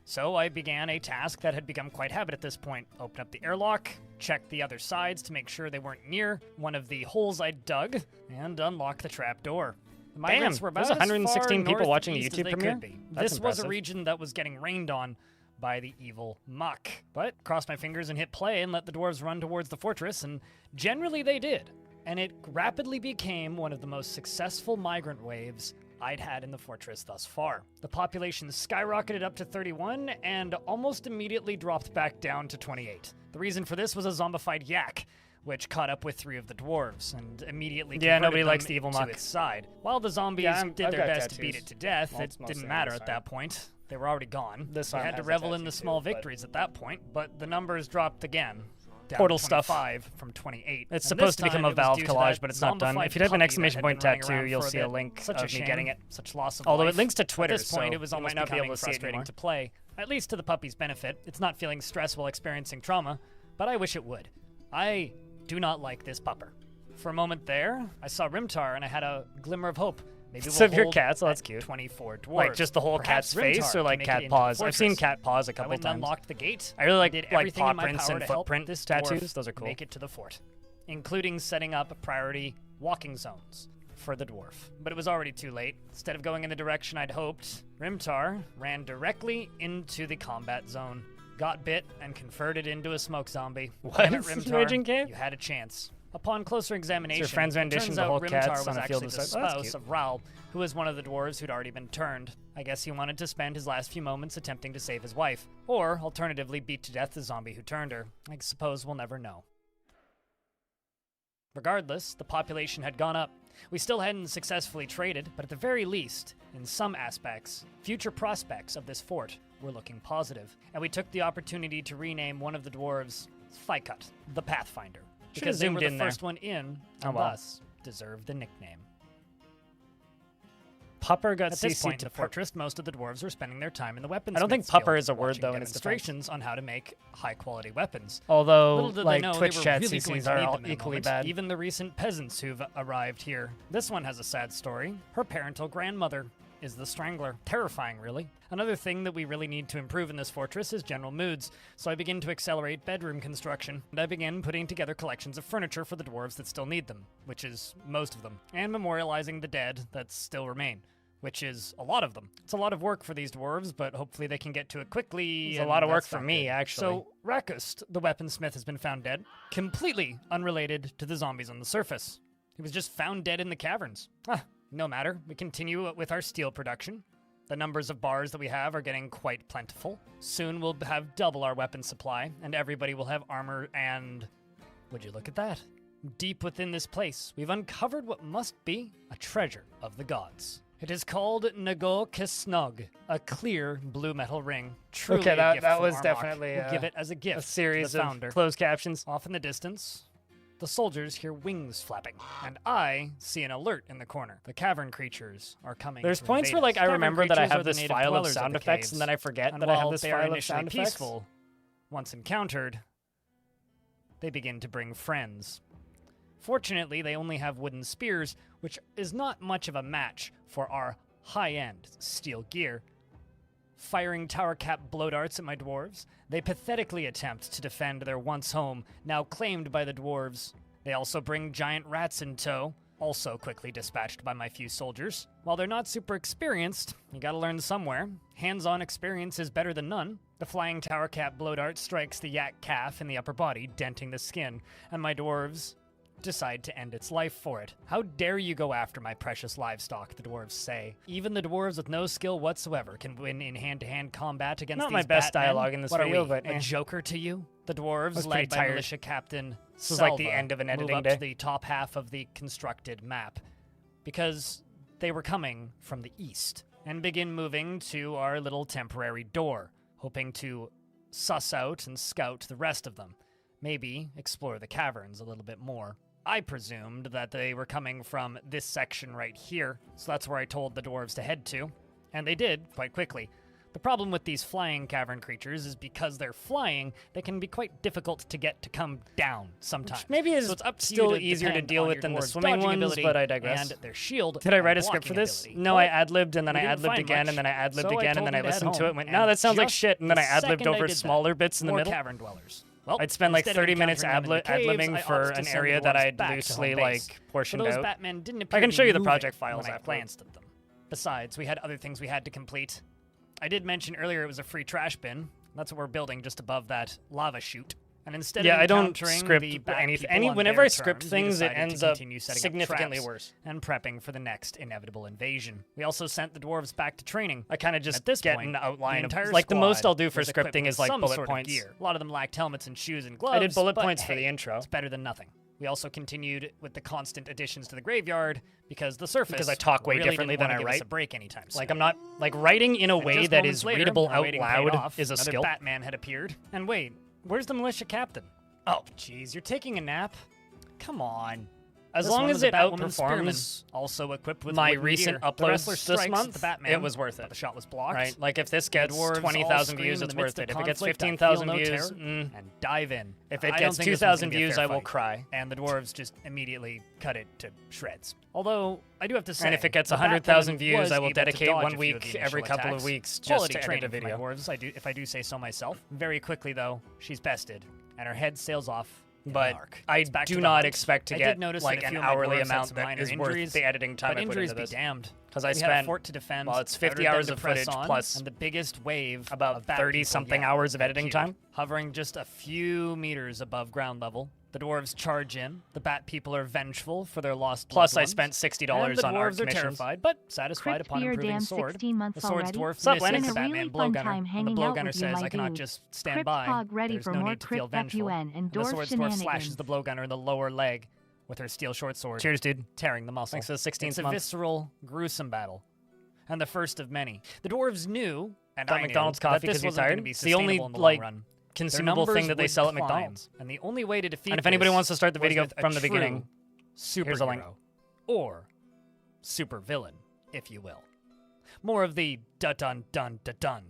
So I began a task that had become quite habit at this point. Open up the airlock, check the other sides to make sure they weren't near one of the holes I dug, and unlock the trap door. The migrants Damn, were about there's as 116 far people watching a northeast as YouTube they premiere? could be. That's This was a impressive. region that was getting rained on by the evil muck. But crossed my fingers and hit play and let the dwarves run towards the fortress, and generally they did. And it rapidly became one of the most successful migrant waves I'd had in the fortress thus far. The population skyrocketed up to 31 and almost immediately dropped back down to 28. The reason for this was a zombified yak, which caught up with 3 of the dwarves and immediately Yeah, converted nobody them likes the evil to muck. its side. While the zombies Yeah, did I've their got best to beat tattoos. it to death, Well, it it's mostly didn't on matter this at side. that point. They were already gone. This We one had to has a revel in tattoo the too, small but- victories at that point, but the numbers dropped again. Down Portal to stuff. 25 from 28. It's And supposed this to become time a it was Valve due to collage, that but it's not done. zombified If you type an puppy that exclamation had point been running tattoo, around you'll for a see a bit. link Such of a me shame. getting it. Such loss of Although life. it links to Twitter, At this point, so it was you almost might not be able becoming to see it frustrating anymore. to play, at least to the puppy's benefit. It's not feeling stress while experiencing trauma, but I wish it would. I do not like this pupper. For a moment there, I saw Rimtar and I had a glimmer of hope. Maybe we'll So if you're hold cats, oh, that's at cute. 24 dwarves. Like just the whole Perhaps cat's face, Rimtar or can like make it cat into the paws. I've seen fortress. cat paws a I couple went and times. unlocked the gate. I really like did like everything paw in my prints power and to help footprint this tattoos. dwarf Those are cool. Make it to the fort, including setting up priority walking zones for the dwarf. But it was already too late. Instead of going in the direction I'd hoped, Rimtar ran directly into the combat zone, got bit, and converted into a smoke zombie. What? Damn it, Rimtar, Raging Cave? you had a chance. Upon closer examination, friend's it rendition turns of the out whole Rimtar cats was on a field actually of the sight. Oh, that's spouse cute. of Raul, who was one of the dwarves who'd already been turned. I guess he wanted to spend his last few moments attempting to save his wife, or alternatively beat to death the zombie who turned her. I suppose we'll never know. Regardless, the population had gone up. We still hadn't successfully traded, but at the very least, in some aspects, future prospects of this fort were looking positive, and we took the opportunity to rename one of the dwarves Fikut, the Pathfinder, Should've because they were zoomed the in there. first one in, Oh, and well. thus deserved the nickname. Pupper got At this CC point in to the fortress, most of the dwarves were spending their time in the weapons. I don't think guild, pupper is a word, watching though, in its defense. demonstrations on how to make high-quality weapons. Although, Little did like they know Twitch they were chat really going CCs to are need all them in a equally moment. bad. Even the recent peasants who've arrived here. This one has a sad story. Her parental grandmother is the Strangler. Terrifying, really. Another thing that we really need to improve in this fortress is general moods, so I begin to accelerate bedroom construction, and I begin putting together collections of furniture for the dwarves that still need them, which is most of them, and memorializing the dead that still remain, which is a lot of them. It's a lot of work for these dwarves, but hopefully they can get to it quickly. It's a and lot of work that's for not me, good. actually. So, Rakust, the weaponsmith, has been found dead, completely unrelated to the zombies on the surface. He was just found dead in the caverns. No matter. We continue with our steel production. The numbers of bars that we have are getting quite plentiful. Soon we'll have double our weapon supply, and everybody will have armor and... Would you look at that? Deep within this place, we've uncovered what must be a treasure of the gods. It is called Nago Kisnog, a clear blue metal ring. Truly Okay, a gift that from was Armok. definitely We'll give it as a gift a series to the of founder. closed captions. Off in the distance, the soldiers hear wings flapping, and I see an alert in the corner. The cavern creatures are coming. There's to points invade where us. I Cavern remember that I creatures are have the this native file of dwellers sound the effects, caves, and then I forget and that I have while this they are file of initially sound effects. peaceful, once encountered, they begin to bring friends. Fortunately, they only have wooden spears, which is not much of a match for our high-end steel gear. Firing tower cap blow darts at my dwarves, they pathetically attempt to defend their once home, now claimed by the dwarves. They also bring giant rats in tow, also quickly dispatched by my few soldiers. While they're not super experienced, you gotta learn somewhere. Hands-on experience is better than none. The flying tower cap blow dart strikes the yak calf in the upper body, denting the skin, and my dwarves decide to end its life for it. How dare you go after my precious livestock, the dwarves say. Even the dwarves with no skill whatsoever can win in hand-to-hand combat against Not these my best Batmen. dialogue in this What video, are we, but a joker to you? The dwarves, was led pretty by tired. militia captain This was like the Salva, end of an move editing up day. to the top half of the constructed map, because they were coming from the east, and begin moving to our little temporary door, hoping to suss out and scout the rest of them. Maybe explore the caverns a little bit more. I presumed that they were coming from this section right here, so that's where I told the dwarves to head to, and they did quite quickly. The problem with these flying cavern creatures is because they're flying, they can be quite difficult to get to come down sometimes. maybe is so it's up to still you to easier to depend deal on with your than the dwarves' swimming dodging ones, ability but I digress. And their shield. Did I write and a script for blocking this? ability. No, But I ad-libbed, and then I we didn't ad-libbed find again, much, and then I ad-libbed so I again, and told then them I to head listened to home. it and went, And no, that sounds like just shit, and then I the ad-libbed second I over did that, smaller bits in the more middle. cavern dwellers. Well, I'd spend like instead of 30 minutes encountering them in the caves, ad-libbing I for opted to an send area the that dwarves I had back to loosely home base. like portioned But those out. Batmen didn't I appear can to show be you the moving project files when I afterward. glanced at them. Besides, we had other things we had to complete. I did mention earlier it was a free trash bin. That's what we're building just above that lava chute. And instead Yeah, of I don't encountering script the bat anything. people on Whenever their I script terms, we things, it decided to ends up continue setting up significantly traps worse. and prepping for the next inevitable invasion. We also sent the dwarves back to training. I kind of just At this get point, an outline the of entire like the most squad I'll do for was equipped scripting with is like some bullet sort of points. gear. A lot of them lacked helmets and shoes and gloves. I did bullet but points for hey, the intro It's better than nothing. We also continued with the constant additions to the graveyard because the surface Because I talk way really differently didn't than wanna I give us write. a break anytime soon. Like I'm not like writing in a And way just that moments is later, readable our out waiting paid loud off. is a Another skill. Batman had appeared. And wait, where's the militia captain? Oh, jeez, you're taking a nap? Come on. As This long one as was a it Batwoman spearman, outperforms also equipped with my wooden recent gear. The wrestler uploads this strikes month, the Batman, it was worth but it. the shot was blocked. Right? Like if this gets dwarves all 20,000 scream views, in it's the midst worth of it. If it gets conflict, I feel 15,000 no views, terror, mm. and dive in. If I it don't gets think this one's 2,000 gonna be a views, fair I will fight. cry. And the dwarves just immediately cut it to shreds. Although I do have to say, And if it gets the 100,000 Batman views, was I will able to dedicate dodge 1 a few of week the every initial couple of attacks. weeks just Quality to edit a training for video. my dwarves, if I do say so myself. Very quickly though, she's bested, and her head sails off. in But an arc. I It's back to do the not hunt. expect to I get did notice like that a an few of my hourly dwarves had amount some that minor is injuries, worth the editing time but I put injuries into be this. damned. Because I We had a spent fort to defend. well, it's 50 ordered them hours to of press footage on, plus and the biggest wave about of bat 30-something people hours of editing appeared, time. hovering just a few meters above ground level. The dwarves charge in. The bat people are vengeful for their lost Plus, loved I ones. spent And $60 the on art dwarves are commissions. terrified, but satisfied Crypt upon Beer improving Dam sword. 16 months The sword's already. dwarf Sup, misses Lennox? the Been a Batman really fun blowgunner, time and the hanging out blowgunner with you, says, my "I cannot dude. just stand Crypt by. Hog ready There's for no more need to feel Crypt vengeful." FUN and And the Dwarf sword's dwarf slashes shenanigans. the blowgunner in the lower leg with her steel short sword, Cheers, dude. tearing the muscle. Thanks for the 16th It's a month. visceral, gruesome battle, and the first of many. The dwarves knew, and Got I McDonald's knew, coffee that this 'cause you're wasn't going tired? to be It's the only, sustainable in the like, long run. Consumable Their thing that they numbers sell at would climb, McDonald's. and the only way to defeat And if anybody this wants to start the was video with a from the true beginning, superhero, here's a link. or super villain, if you will. More of the dun-dun-dun-dun-dun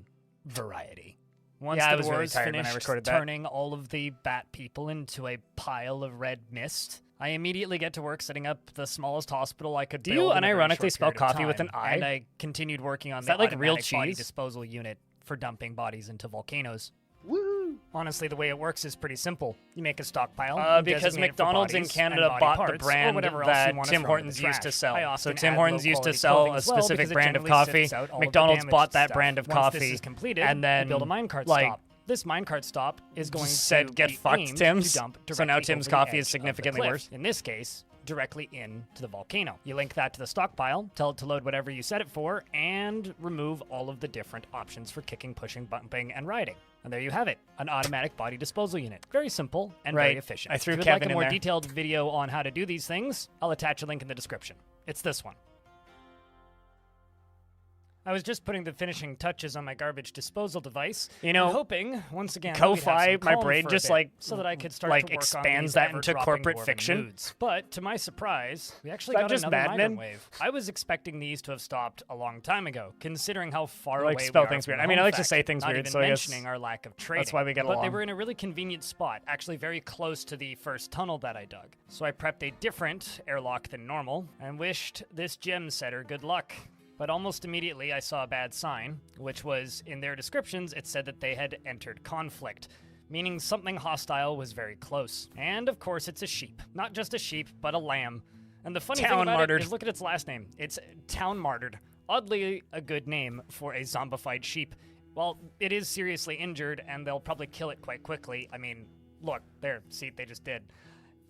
variety. Once Yeah, I the was really dwarves tired when I finished recorded that. turning all of the bat people into a pile of red mist, I immediately get to work setting up the smallest hospital I could Do build you in a very unironically short spell period of coffee with time, an I? And I continued working on the that like real automatic body cheese? disposal unit for dumping bodies into volcanoes. Woo! Honestly, the way it works is pretty simple. You make a stockpile. you Because designate it for McDonald's in bodies Canada and body bought the parts, or brand whatever else that you wanna Tim throw into Hortons the used to trash. sell. I So often Tim add Hortons used to low-quality sell clothing a as well, specific because it brand of generally coffee. sifts out all the McDonald's damaged bought that stuff. brand of Once coffee, this is completed, and then, you build a minecart like, stop. This minecart stop is going said, to "Get be fucked, aimed Tim's." to dump So now directly Tim's over the coffee edge is of the significantly cliff. worse. In this case, directly into the volcano. You link that to the stockpile, tell it to load whatever you set it for, and remove all of the different options for kicking, pushing, bumping, and riding. And there you have it, an automatic body disposal unit. Very simple and very Right. efficient. I threw if you would Kevin like a in more there. detailed video on how to do these things, I'll attach a link in the description. It's this one. I was just putting the finishing touches on my garbage disposal device. You know, and hoping, once again, that we'd have some Ko-Fi, my calm brain for a just, bit, like- so that I could start like, to work on expands these that into ever-dropping corporate dwarven fiction. moods. But to my surprise, we actually that got just another Mad migrant Men? wave. I was expecting these to have stopped a long time ago, considering how far I like away spell we are things from weird. the I mean, I home like to say factory, things not weird, even so I guess mentioning our lack of trading. that's why we get But they along. were in a really convenient spot, actually very close to the first tunnel that I dug. So I prepped a different airlock than normal and wished this gem setter good luck. But almost immediately, I saw a bad sign, which was in their descriptions, it said that they had entered conflict, meaning something hostile was very close. And of course, it's a sheep. Not just a sheep, but a lamb. And the funny thing Town about martyred. it is look at its last name. It's Town Martyred. Oddly, a good name for a zombified sheep. Well, it is seriously injured, and they'll probably kill it quite quickly. I mean, look, there, see, they just did.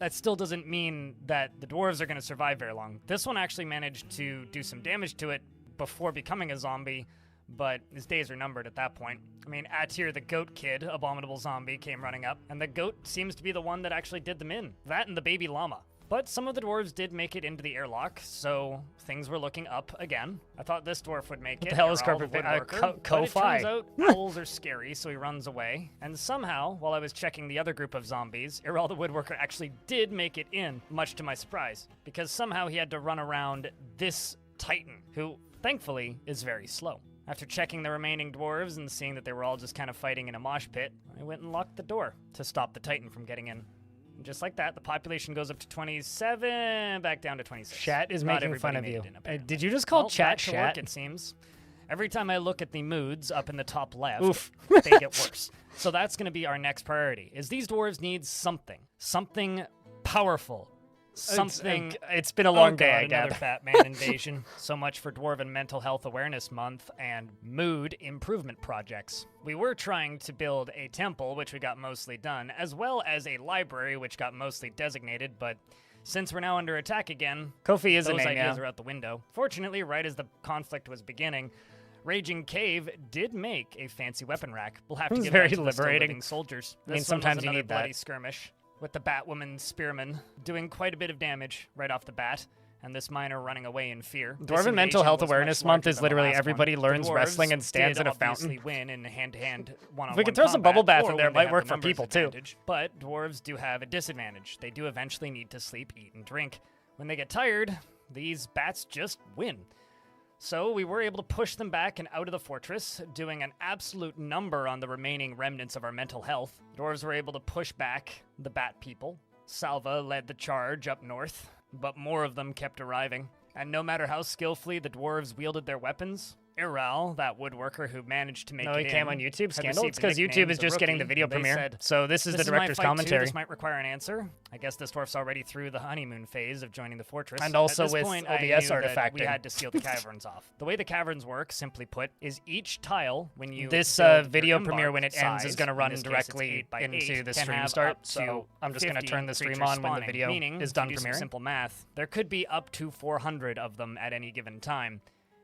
That still doesn't mean that the dwarves are going to survive very long. This one actually managed to do some damage to it before becoming a zombie, but his days are numbered at that point. I mean, Atir, the goat kid, abominable zombie, came running up, and the goat seems to be the one that actually did them in. That and the baby llama. But some of the dwarves did make it into the airlock, so things were looking up again. I thought this dwarf would make it. the hell is Errol, the corporate- woodworker, but it Ko-Fi? turns out owls are scary, so he runs away. And somehow, while I was checking the other group of zombies, Errol the woodworker actually did make it in, much to my surprise, because somehow he had to run around this titan, who thankfully is very slow. After checking the remaining dwarves and seeing that they were all just kind of fighting in a mosh pit, I went and locked the door to stop the titan from getting in. And just like that, the population goes up to 27, back down to 26. Chat is Not making fun everybody of made you. it in, apparently. Did you just call Well, chat back to work, chat? it seems. Every time I look at the moods up in the top left, Oof. they get worse. So that's going to be our next priority. Is these dwarves need something powerful, something. It's been a long Oh day, God, I another gather. fat man invasion. So much for Dwarven Mental Health Awareness Month and mood improvement projects. We were trying to build a temple, which we got mostly done, as well as a library, which got mostly designated, but since we're now under attack again, Kofi is a those name, ideas yeah. are out the window. Fortunately, right as the conflict was beginning, Raging Cave did make a fancy weapon rack. We'll have to It was give very that to the still liberating. living soldiers. I mean, This one was sometimes you another need that. bloody skirmish with the Batwoman spearman doing quite a bit of damage right off the bat, and this miner running away in fear. This Dwarven Mental invasion Health was much Awareness Month larger is than the literally last everybody one. learns The wrestling dwarves and stands did in a fountain. obviously win in hand-to-hand one-on-one If we could throw some bubble combat, bath in or there, it when they might have work the for numbers people, too. advantage. But dwarves do have a disadvantage. They do eventually need to sleep, eat, and drink. When they get tired, these bats just win. So we were able to push them back and out of the fortress, doing an absolute number on the remaining remnants of our mental health. Dwarves were able to push back the bat people. Salva led the charge up north, but more of them kept arriving. And no matter how skillfully the dwarves wielded their weapons, Iral, that woodworker who managed to make No, it he came in, on YouTube had scandal. received It's because YouTube nicknames is a just getting the rookie. video They premiere. said, So this is the "This is my director's fight too. commentary. This might require an answer. I guess this dwarf's already through the honeymoon phase of joining the fortress. And also At this with point, OBS I knew that artifacting. we had to seal the caverns off. The way the caverns work, simply put, is each tile when you This build your video embark premiere, when it ends, is size, going to in run this case it's directly 8 by 8, into the can stream have start. up to So I'm just going to 50 turn the stream creatures on when the spawning, video meaning, is to done do some premiering. simple math, there could be up to 400 of them at any given time.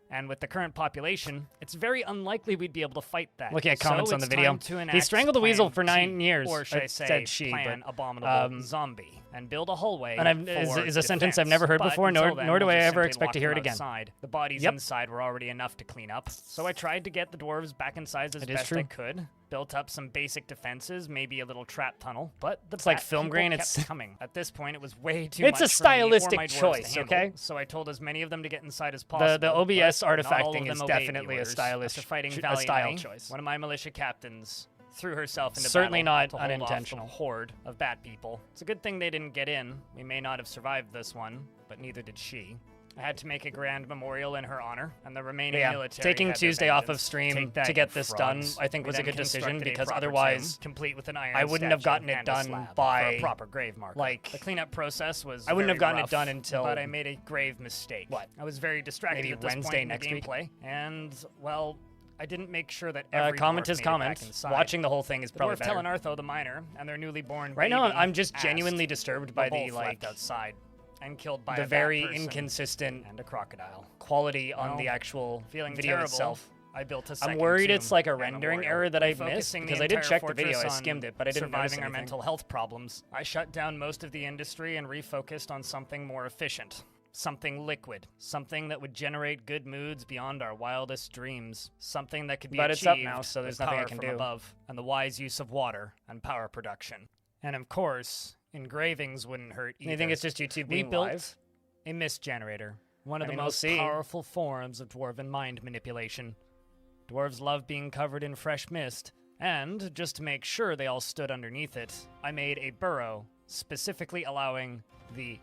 And with the current population, it's very unlikely we'd be able to fight that. Looking at comments so on the it's video. time to He enact strangled a weasel Plan for 9 T, years. Or should I It say, said she, Plan but, Abominable Zombie, and build a hallway. And for is a sentence I've defense. never heard But before, until then, nor do we'll I just ever simply expect to lock hear it them again. outside. The bodies Yep. inside were already enough to clean up, so I tried to get the dwarves back inside as It is best true. I could. Built up some basic defenses, maybe a little trap tunnel, but the like bat film people grain, kept it's- coming. At this point, it was way too It's much a for me or stylistic my dwarves to choice, handle, okay? So I told as many of them to get inside as possible. The OBS but not all artifacting of is them obeyed definitely the a orders. stylish After fighting a valiantly, style choice. one of my militia captains threw herself into Certainly battle not to hold off the unintentional. horde of bat people. It's a good thing they didn't get in. We may not have survived this one, but neither did she. I had to make a grand memorial in her honor, and the remaining Yeah, military taking had their Tuesday off of vengeance. stream Take that, to you get this done, frauds. I think We was a then good decision, constructed a because proper otherwise tomb, complete with an iron I wouldn't have statue gotten it and a done slab by, for a proper grave marker. like- the cleanup process was I wouldn't have very gotten it rough, done until- but I made a grave mistake. What? I was very distracted Maybe at this Wednesday point in the next week? gameplay, and well, I didn't make sure that every comment dwarf is made it back comment. inside. Watching the whole thing is The probably dwarf better. Telenartho the miner and their newly born Right now, baby, I'm just Ast, genuinely disturbed by were the both like left outside and killed by the a bat very person inconsistent and a crocodile. quality on Well, the actual Feeling video terrible, itself. I built a I'm second worried tomb it's like a and rendering memorial, error that I've missed, refocusing the because I did entire check the video, fortress I skimmed on it, but I didn't notice surviving our anything. mental health problems. I shut down most of the industry and refocused on something more efficient. Something liquid. Something that would generate good moods beyond our wildest dreams. Something that could be But it's up achieved now, so there's with nothing I power can from do. above and the wise use of water and power production. And of course, engravings wouldn't hurt either. You think it's just YouTube We being built live? a mist generator, one of I the mean, we'll most see. powerful forms of dwarven mind manipulation. Dwarves love being covered in fresh mist, and just to make sure they all stood underneath it, I made a burrow specifically allowing the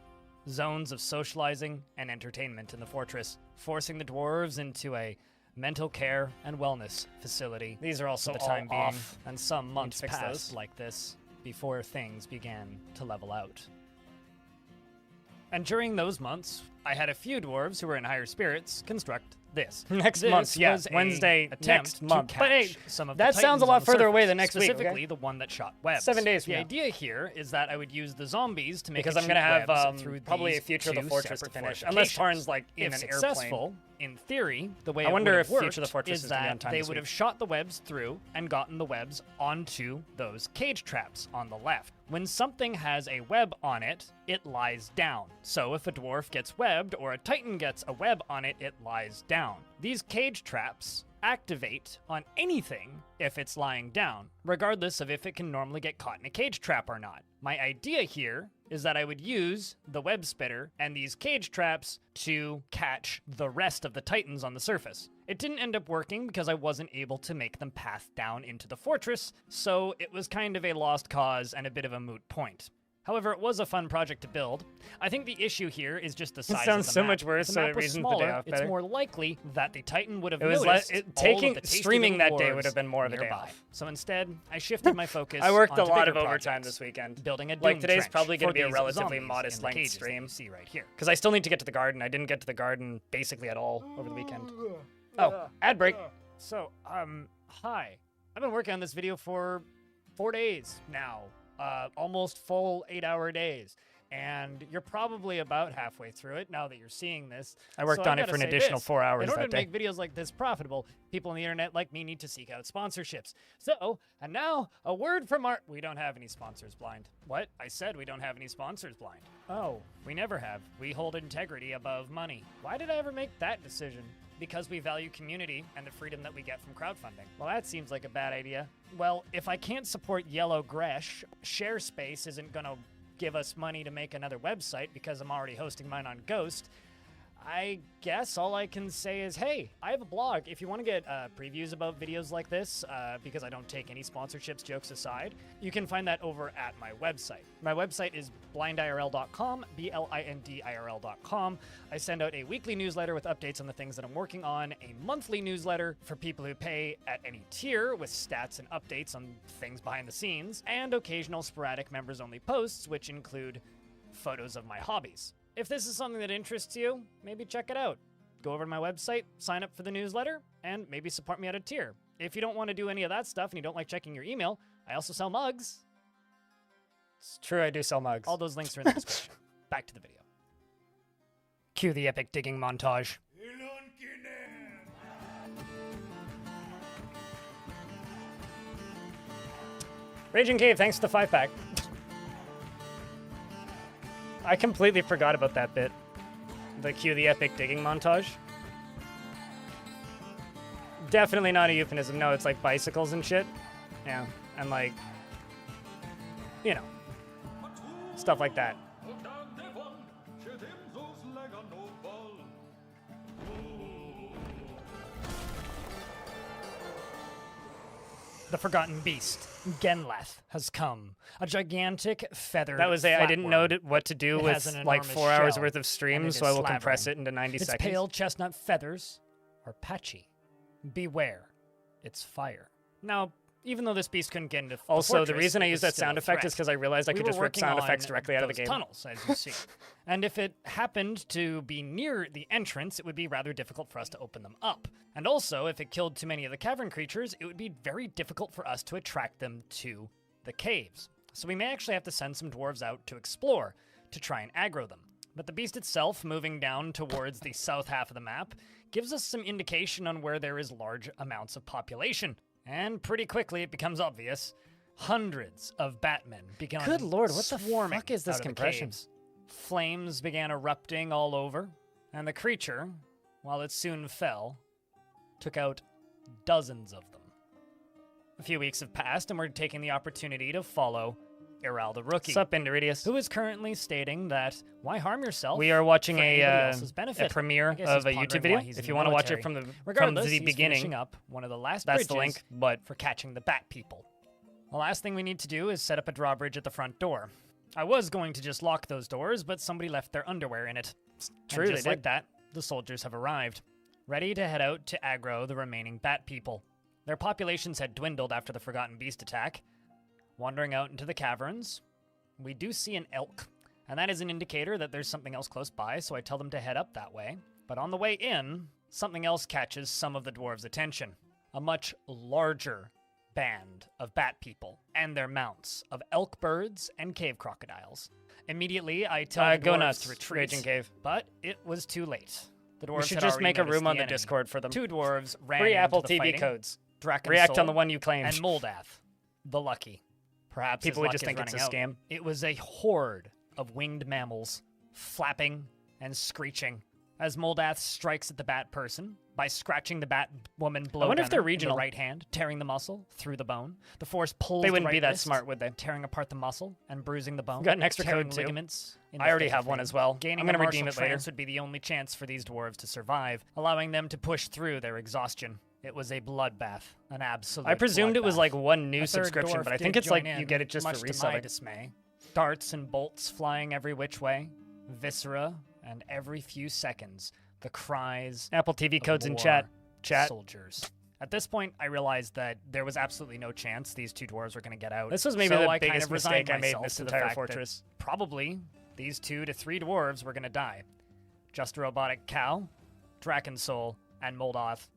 zones of socializing and entertainment in the fortress, forcing the dwarves into a mental care and wellness facility These are also for the all time being, off. and some months fix passed those. like this before things began to level out. And during those months, I had a few dwarves who were in higher spirits construct this. Next This month, yeah, was a Wednesday attempt next to month. But hey, catch some of that the sounds titans a lot on the further away surface, than next week, okay? Specifically, the one that shot webs. 7 days from The now. idea here is that I would use the zombies to make because it I'm gonna shoot have webs through probably a these Future of the two Fortress to separate finish, unless fortifications. Tarn's like in If an successful, airplane. in theory, the way I it wonder would if have Future worked of the Fortress is is gonna be that on time they this would week. have shot the webs through and gotten the webs onto those cage traps on the left. When something has a web on it, it lies down. So if a dwarf gets webbed or a titan gets a web on it, it lies down. These cage traps activate on anything if it's lying down, regardless of if it can normally get caught in a cage trap or not. My idea here is that I would use the web spitter and these cage traps to catch the rest of the titans on the surface. It didn't end up working because I wasn't able to make them path down into the fortress, so it was kind of a lost cause and a bit of a moot point. However, it was a fun project to build. I think the issue here is just the size of the sounds so map. much worse, If the so map it was reasons the smaller, day off it's better. more likely that the Titan would have It was noticed all taking of the tasty streaming little that day dwarves would have been more of a day nearby. off. So instead, I shifted my focus. I worked a onto lot bigger of overtime projects, this weekend. building a Like doom today's trench probably going for to be a these relatively zombies modest in the length cages that stream you see right here. because I still need to get to the garden. I didn't get to the garden basically at all over the weekend. Oh, ad break. So, hi. I've been working on this video for 4 days now. Almost full 8-hour days. And you're probably about halfway through it now that you're seeing this. I worked So on it gotta for an say additional this. 4 hours In order that to day. make videos like this profitable, people on the internet like me need to seek out sponsorships. So, and now, a word from our... We don't have any sponsors, Blind. What? I said we don't have any sponsors, Blind. Oh, we never have. We hold integrity above money. Why did I ever make that decision? Because we value community and the freedom that we get from crowdfunding. Well, that seems like a bad idea. Well, if I can't support Yellow Gresh, ShareSpace isn't gonna give us money to make another website because I'm already hosting mine on Ghost. I guess all I can say is, hey, I have a blog. If you want to get previews about videos like this, because I don't take any sponsorships, jokes aside, you can find that over at my website. My website is blindirl.com, BLINDIRL.com. I send out a weekly newsletter with updates on the things that I'm working on, a monthly newsletter for people who pay at any tier with stats and updates on things behind the scenes, and occasional sporadic members-only posts, which include photos of my hobbies. If this is something that interests you, maybe check it out. Go over to my website, sign up for the newsletter, and maybe support me at a tier. If you don't want to do any of that stuff and you don't like checking your email, I also sell mugs. It's true, I do sell mugs. All those links are in the description. Back to the video. Cue the epic digging montage. Raging Cave, thanks for the 5-pack. I completely forgot about that bit. The cue the epic digging montage. Definitely not a euphemism. No, it's like bicycles and shit. Yeah, and like, you know, stuff like that. The forgotten beast, Genleth, has come. A gigantic feathered That was I didn't know flatworm. what to do It has with an like enormous 4 hours shell, worth of and stream, it so is I will compress slavering. it into 90 Its seconds. pale chestnut feathers are patchy. Beware, it's fire. Now, even though this beast couldn't get into the Also, the fortress, reason I it used was that still sound a effect is threat. because I realized I We could were just rip working sound on effects directly out of the those game. tunnels, as you see. And if it happened to be near the entrance, it would be rather difficult for us to open them up. And also, if it killed too many of the cavern creatures, it would be very difficult for us to attract them to the caves. So we may actually have to send some dwarves out to explore, to try and aggro them. But the beast itself, moving down towards the south half of the map, gives us some indication on where there is large amounts of population. And pretty quickly it becomes obvious. Hundreds of batmen began Good lord, what the swarming fuck is this out of the compression? caves. Flames began erupting all over, and the creature, while it soon fell, took out dozens of them. A few weeks have passed, and we're taking the opportunity to follow Iral the Rookie, What's up, Indiridius? who is currently stating that why harm yourself? We are watching for anybody a else's benefit. premiere I guess of he's a pondering YouTube video. why he's If in you the want to watch military. it from the Regardless, the he's beginning, finishing up one of the last that's bridges the link. But for catching the bat people. The last thing we need to do is set up a drawbridge at the front door. I was going to just lock those doors, but somebody left their underwear in it. true, And they just did. like that, the soldiers have arrived, ready to head out to aggro the remaining bat people. Their populations had dwindled after the Forgotten Beast attack. Wandering out into the caverns, we do see an elk, and that is an indicator that there's something else close by, so I tell them to head up that way. But on the way in, something else catches some of the dwarves' attention. A much larger band of bat people and their mounts of elk birds and cave crocodiles. Immediately, I tell the go dwarves nuts, to retreat, Raging Cave. but it was too late. The dwarves We should had just already make a noticed room on the enemy. Discord for them. 2 dwarves ran Free into Apple the TV fighting. codes. Draken React on Soul the one you claimed. and Moldath, the Lucky. Perhaps People his would just luck is think it's a running out. scam. It was a horde of winged mammals, flapping and screeching, as Moldath strikes at the bat person by scratching the bat woman blow wonder if they're gunner in regional. the right hand, tearing the muscle through the bone. The force pulls They the wouldn't right be that wrist, smart, would they? tearing apart the muscle and bruising the bone. Got an extra tearing code, too. ligaments in I the already fatal have one vein. as well. Gaining I'm gonna a redeem martial it later. trance would be the only chance for these dwarves to survive, allowing them to push through their exhaustion. It was a bloodbath, an absolute I presumed it was bloodbath. like one new A third subscription, dwarf but I did think it's like join you in, get it just much for to my reselling. dismay. Darts and bolts flying every which way, viscera, and every few seconds, the cries Apple TV of codes in more chat. Chat. soldiers. At this point, I realized that there was absolutely no chance these 2 dwarves were going to get out. This was maybe so the I kind biggest of resigned mistake I made in myself this to the entire fact that fortress. Probably these 2 to 3 dwarves were going to die. Just a robotic cow, Drakensoul, and Moldoth,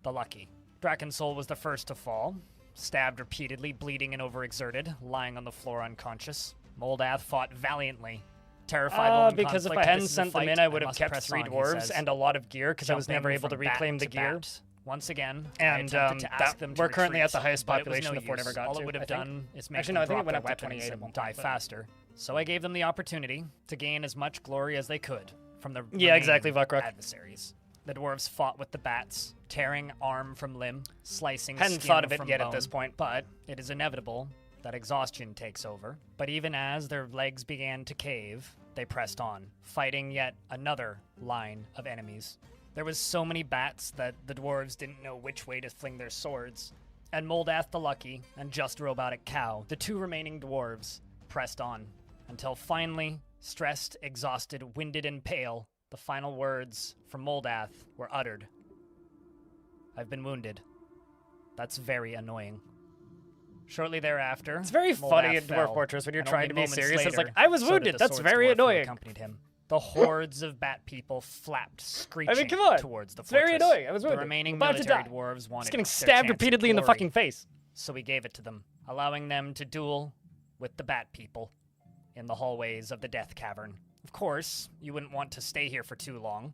the Lucky. Drakensoul was the first to fall, stabbed repeatedly, bleeding and overexerted, lying on the floor unconscious. Moldath fought valiantly, terrified while in Because if I conflict. hadn't This is a sent them fight, in, I would have must kept press 3 on, he dwarves says, and a lot of gear because I was never jumping able to from bat reclaim the to gear. bat. Once again, And, I attempted to ask that- them to we're currently at the retreat, highest but it was population no the fort use. ever got All to, it would I have think. done is make Actually, them no, I think drop it went their up to weapons 28 at and one die point, but- faster. So I gave them the opportunity to gain as much glory as they could from the Yeah, exactly, remaining Vukruk. adversaries. The dwarves fought with the bats, tearing arm from limb, slicing Hadn't skin thought of it from yet bone, at this point. but it is inevitable that exhaustion takes over. But even as their legs began to cave, they pressed on, fighting yet another line of enemies. There was so many bats that the dwarves didn't know which way to fling their swords. And Moldath the Lucky and Just Robotic Cow, the 2 remaining dwarves, pressed on, until finally, stressed, exhausted, winded, and pale, the final words from Moldath were uttered. I've been wounded. That's very annoying. Shortly thereafter, It's very funny Moldath at Dwarf fell, Fortress when you're and trying only to be moments serious. It's later, like, I was so did wounded. the That's swords very dwarf who annoying. accompanied him. The hordes of bat people flapped, screeching come on. towards the It's very fortress. annoying. I was The wounded. remaining About to military die. dwarves wanted Just getting their stabbed chance at repeatedly in the glory, fucking face. so we gave it to them, allowing them to duel with the bat people in the hallways of the Death Cavern. Of course, you wouldn't want to stay here for too long,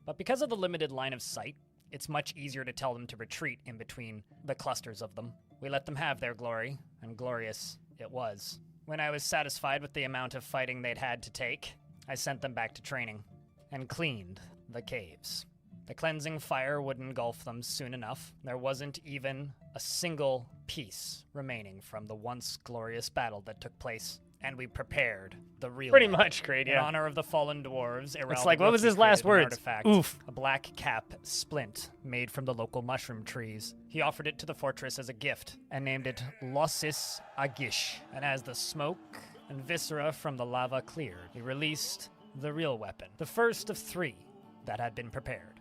but because of the limited line of sight, it's much easier to tell them to retreat in between the clusters of them. We let them have their glory, and glorious it was. When I was satisfied with the amount of fighting they'd had to take, I sent them back to training and cleaned the caves. The cleansing fire would engulf them soon enough. There wasn't even a single piece remaining from the once glorious battle that took place. and we prepared the real Pretty weapon. much, Creed, In yeah. honor of the fallen dwarves, It's like, what was his last words? Artifact, Oof. a black cap splint made from the local mushroom trees. He offered it to the fortress as a gift and named it Lossis Agish. And as the smoke and viscera from the lava cleared, he released the real weapon, the first of 3 that had been prepared.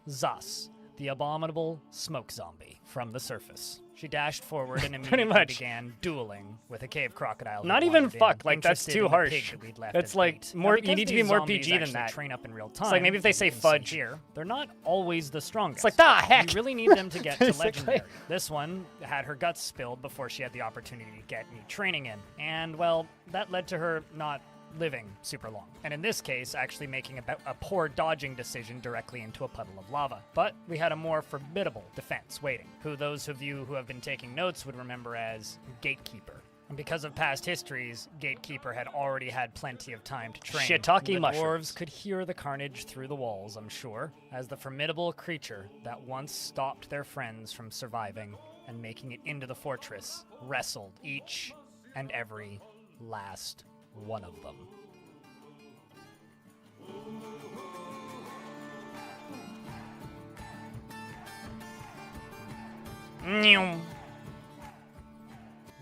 Zas, the abominable smoke zombie from the surface. She dashed forward and immediately much. began dueling with a cave crocodile. Not who even wandered in, fuck, like, that's interested too in the harsh. pig that we'd left That's as like bait. more- Now, you because need to be these more zombies PG than actually that. Train up in real time. like maybe if they as say you can see fudge. here, they're not always the strongest. It's like, the heck? You really need them to get to Basically. legendary. This one had her guts spilled before she had the opportunity to get any training in, and well, that led to her not living super long. And in this case, actually making a poor dodging decision directly into a puddle of lava. But we had a more formidable defense waiting, who those of you who have been taking notes would remember as Gatekeeper. And because of past histories, Gatekeeper had already had plenty of time to train. Shiitake The mushrooms. dwarves could hear the carnage through the walls, I'm sure, as the formidable creature that once stopped their friends from surviving and making it into the fortress wrestled each and every last one of them.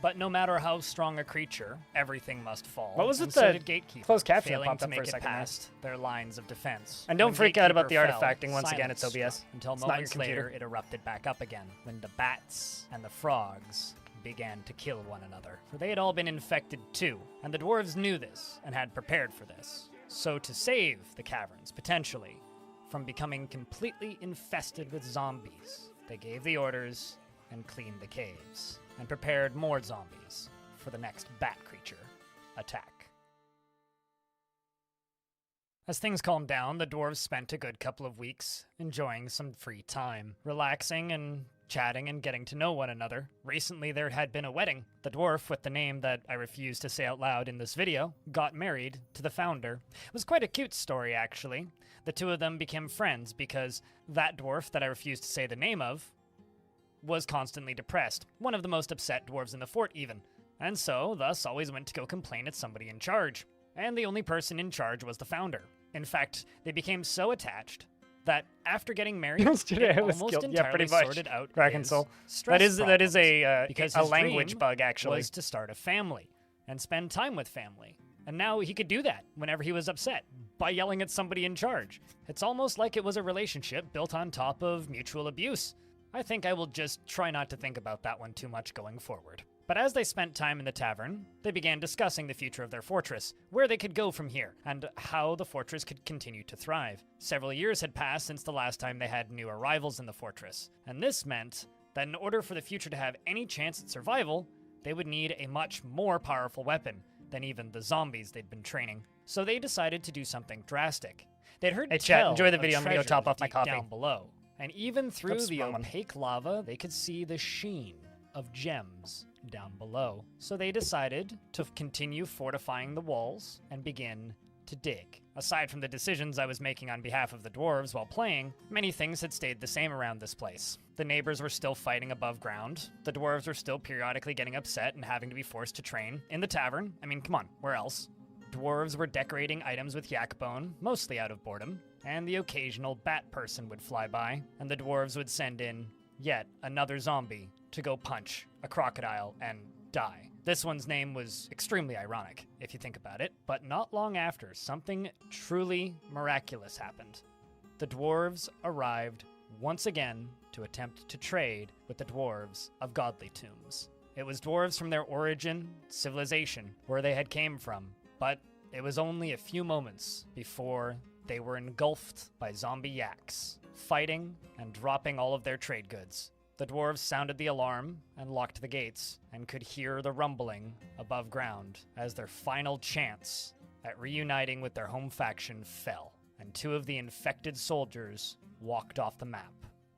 But no matter how strong a creature, everything must fall. What was and it so that did Gatekeeper, closed caption failing popped to up for make a it second there? past their lines of defense. And don't When freak out about the Gatekeeper fell, artifacting once again, it's silence OBS. struck, until It's not your moments computer. later it erupted back up again, when the bats and the frogs began to kill one another. For they had all been infected too, and the dwarves knew this and had prepared for this. So to save the caverns, potentially, from becoming completely infested with zombies, they gave the orders and cleaned the caves, and prepared more zombies for the next bat creature attack. As things calmed down, the dwarves spent a good couple of weeks enjoying some free time, relaxing and chatting and getting to know one another. Recently, there had been a wedding. The dwarf with the name that I refuse to say out loud in this video got married to the founder. It was quite a cute story, actually. The two of them became friends because that dwarf that I refuse to say the name of was constantly depressed, one of the most upset dwarves in the fort even, and so thus always went to go complain at somebody in charge. And the only person in charge was the founder. In fact, they became so attached that after getting married, Yesterday it I was almost killed. Yeah, entirely pretty much. sorted out Kraken his Soul. stress That is a because a his language dream bug actually. was to start a family and spend time with family. And now he could do that whenever he was upset by yelling at somebody in charge. It's almost like it was a relationship built on top of mutual abuse. I think I will just try not to think about that one too much going forward. But as they spent time in the tavern, they began discussing the future of their fortress, where they could go from here, and how the fortress could continue to thrive. Several years had passed since the last time they had new arrivals in the fortress, and this meant that in order for the future to have any chance at survival, they would need a much more powerful weapon than even the zombies they'd been training. So they decided to do something drastic. They'd heard Hey, chat, tell enjoy the of video. I'm gonna go treasure top off my deep coffee. down below, and even through That's the wrong one. opaque lava, they could see the sheen of gems down below. So they decided to continue fortifying the walls and begin to dig. Aside from the decisions I was making on behalf of the dwarves while playing, many things had stayed the same around this place. The neighbors were still fighting above ground. The dwarves were still periodically getting upset and having to be forced to train. In the tavern, I mean, come on, where else? Dwarves were decorating items with yak bone, mostly out of boredom, and the occasional bat person would fly by, and the dwarves would send in yet another zombie to go punch a crocodile and die. This one's name was extremely ironic, if you think about it, but not long after, something truly miraculous happened. The dwarves arrived once again to attempt to trade with the dwarves of Godly Tombs. It was dwarves from their origin, civilization, where they had came from, but it was only a few moments before they were engulfed by zombie yaks, fighting and dropping all of their trade goods. The dwarves sounded the alarm and locked the gates, and could hear the rumbling above ground as their final chance at reuniting with their home faction fell, and two of the infected soldiers walked off the map.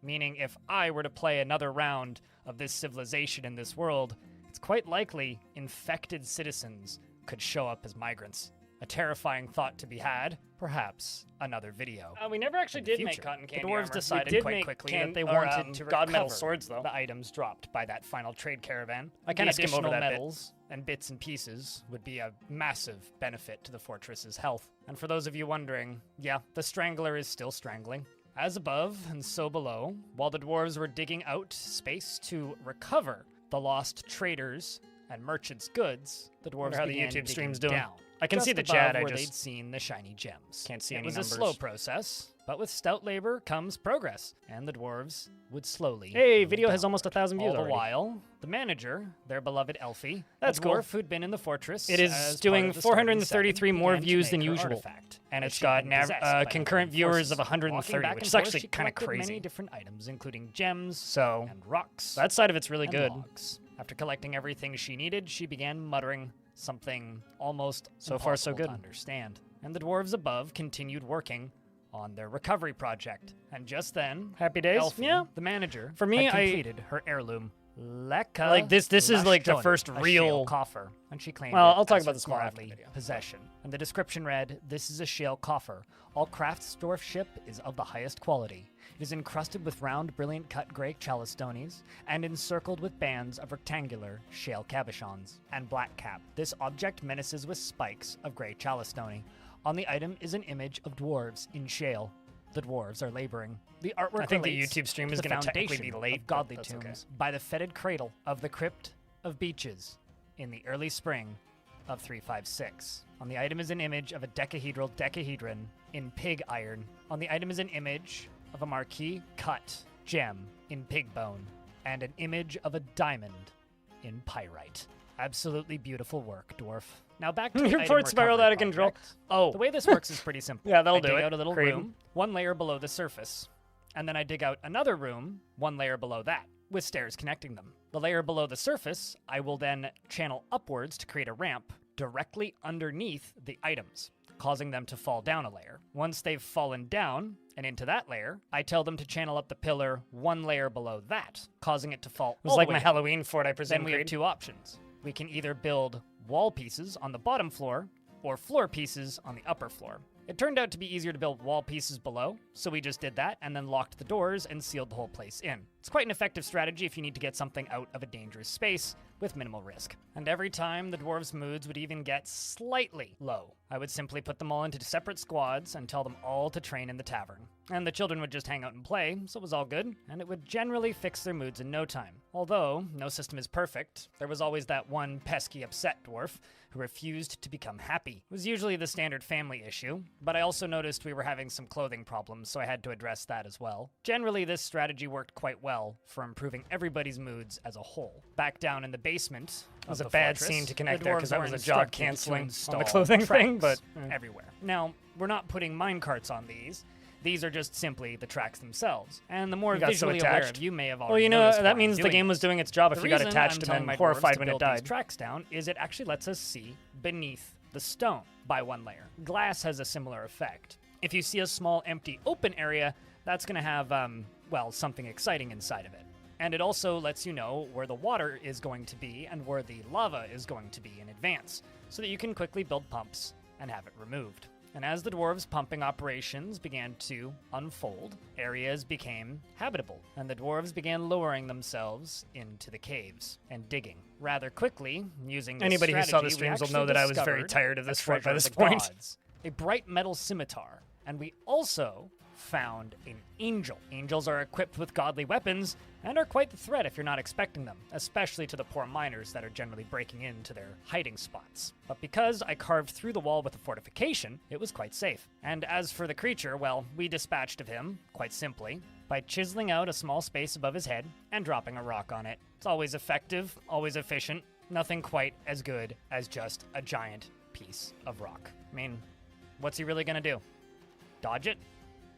Meaning, if I were to play another round of this civilization in this world, it's quite likely infected citizens could show up as migrants. A terrifying thought to be had, perhaps another video. We never actually in the did make future. cotton The candy dwarves armor. decided we did quite make quickly that they or, wanted to god metal recover swords though. the items dropped by that final trade caravan. I The kinda skim over additional that bit. metals and bits and pieces would be a massive benefit to the fortress's health. And for those of you wondering, yeah, the Strangler is still strangling. As above and so below, while the dwarves were digging out space to recover the lost traders and merchants' goods, the dwarves Wonder how the began YouTube digging stream's doing. down. I can just see the above chat, I where just they'd seen the shiny gems. can't see It any was numbers. a slow process, but with stout labor comes progress, and the dwarves would slowly. Hey, move video has down. almost 1,000 views All the already. while, the manager, their beloved Elfie, That's a cool. dwarf who'd been in the fortress. It is as part doing of the starting 433 seven, more began to views than make her usual. artifact, And as it's she'd got been an possessed by concurrent undead viewers forces. of Walking 130, back which and is forth, actually she kind of collected crazy. Many different items, including gems So and rocks. that side of it's really and good. logs. After collecting everything she needed, she began muttering something almost So far, so impossible good. to understand. And the dwarves above continued working on their recovery project. And just then, Happy days? Elfie, Yeah. the manager, For me, had I- completed her heirloom. Leka Like, this is, like, the Lashton, first a real- shale coffer, and she claimed Well, it I'll talk as about her this more after the godly video. possession. And the description read, "This is a shale coffer. All Craftsdorf ship is of the highest quality. It is encrusted with round, brilliant cut gray chalistones and encircled with bands of rectangular shale cabochons and black cap. This object menaces with spikes of gray chalistone. On the item is an image of dwarves in shale. The dwarves are laboring. The artwork I think the relates YouTube stream to is the going to technically foundation be late. of godly but that's tombs okay. by the fetid cradle of the crypt of beeches in the early spring of 356. On the item is an image of a decahedron in pig iron. On the item is an image of a marquee cut gem in pig bone and an image of a diamond in pyrite. Absolutely beautiful work, dwarf. Now back to the Your item port spiraled recovery out of control. project. Oh, The way this works is pretty simple. Yeah, that'll I do dig it. out a little Craven. room, one layer below the surface, and then I dig out another room, one layer below that, with stairs connecting them. The layer below the surface, I will then channel upwards to create a ramp directly underneath the items, causing them to fall down a layer. Once they've fallen down and into that layer, I tell them to channel up the pillar one layer below that, causing it to fall it was all like the my way Halloween fort, I presume. then we have Creed. two options. We can either build wall pieces on the bottom floor or floor pieces on the upper floor. It turned out to be easier to build wall pieces below, so we just did that and then locked the doors and sealed the whole place in. It's quite an effective strategy if you need to get something out of a dangerous space with minimal risk. And every time the dwarves' moods would even get slightly low, I would simply put them all into separate squads and tell them all to train in the tavern. And the children would just hang out and play, so it was all good, and it would generally fix their moods in no time. Although, no system is perfect, there was always that one pesky upset dwarf who refused to become happy. It was usually the standard family issue, but I also noticed we were having some clothing problems, so I had to address that as well. Generally, this strategy worked quite well for improving everybody's moods as a whole. Back down in the basement, It was of a the bad fortress, scene to the connect there because dwarves that were was a job instructed to canceling on the install clothing thing, tracks but everywhere. Now, we're not putting minecarts on these. These are just simply the tracks themselves. And the more You got so visually aware attached. of you may have already well, you know, noticed that why I'm means the doing game was doing its job if the you got reason attached I'm and telling then my dwarves horrified to when it build these died. tracks down is it actually lets us see beneath the stone by one layer. Glass has a similar effect. If you see a small empty open area, that's going to have well, something exciting inside of it. And it also lets you know where the water is going to be and where the lava is going to be in advance, so that you can quickly build pumps and have it removed. And as the dwarves' pumping operations began to unfold, areas became habitable, and the dwarves began lowering themselves into the caves and digging. Rather quickly, using this Anybody who saw the strategy, we streams will actually know that I was very discovered tired of a this fort by treasure this of the point. gods, a bright metal scimitar, and we also found an angel. Angels are equipped with godly weapons and are quite the threat if you're not expecting them, especially to the poor miners that are generally breaking into their hiding spots. But because I carved through the wall with a fortification, it was quite safe. And as for the creature, well, we dispatched of him, quite simply, by chiseling out a small space above his head and dropping a rock on it. It's always effective, always efficient, nothing quite as good as just a giant piece of rock. I mean, what's he really gonna do? Dodge it?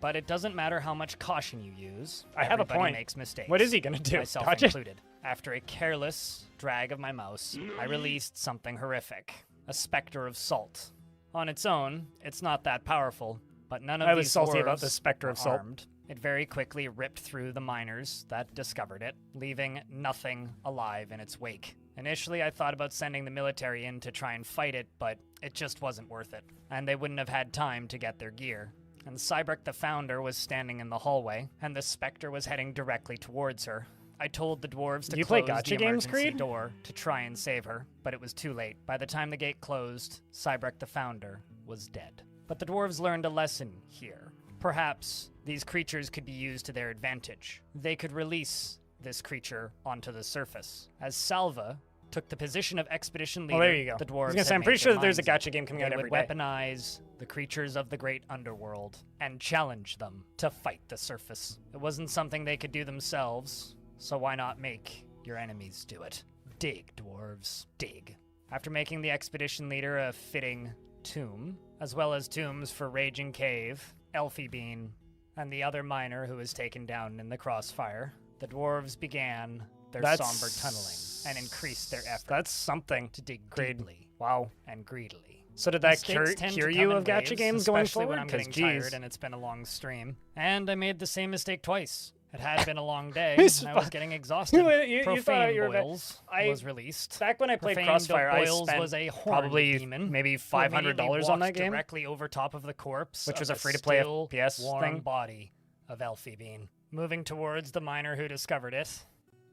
But it doesn't matter how much caution you use. I have a Everybody point. makes mistakes. What is he gonna do? Myself Dodge it? included. After a careless drag of my mouse, I released something horrific. A specter of salt. On its own, it's not that powerful, but none of I these was salty about dwarves the specter of were salt. armed. It very quickly ripped through the miners that discovered it, leaving nothing alive in its wake. Initially, I thought about sending the military in to try and fight it, but it just wasn't worth it, and they wouldn't have had time to get their gear. And Cybrek the founder was standing in the hallway, and the specter was heading directly towards her. I told the dwarves to You play close gacha the games, emergency Creed? door to try and save her, but it was too late. By the time the gate closed, Cybrek the founder was dead. But the dwarves learned a lesson here. Perhaps these creatures could be used to their advantage. They could release this creature onto the surface. As Salva took the position of expedition leader, Well, there you go. the dwarves I was gonna had say, I'm made pretty sure their that there's a minds up. gacha game coming They out would every day. weaponize the creatures of the great underworld and challenge them to fight the surface. It wasn't something they could do themselves, so why not make your enemies do it? Dig, dwarves, dig. After making the expedition leader a fitting tomb, as well as tombs for Raging Cave, Elfie Bean, and the other miner who was taken down in the crossfire, the dwarves began their somber tunneling and increased their effort That's something. to dig Great. deeply Wow. and greedily. So did that Mistakes tend to cure come you in of gacha waves, games going especially forward? when I'm Because getting tired geez. and it's been a long stream. And I made the same mistake twice. It had been a long day, This and I fu- was getting exhausted. you thought Profane you were Boils I- was released. Back when I played Profane Crossfire, I Boils spent was a horned probably demon maybe who $500 immediately on that walked game. directly over top of the corpse, Which of was a the free-to-play still FPS warm thing. body of Elfie Bean. Moving towards the miner who discovered it,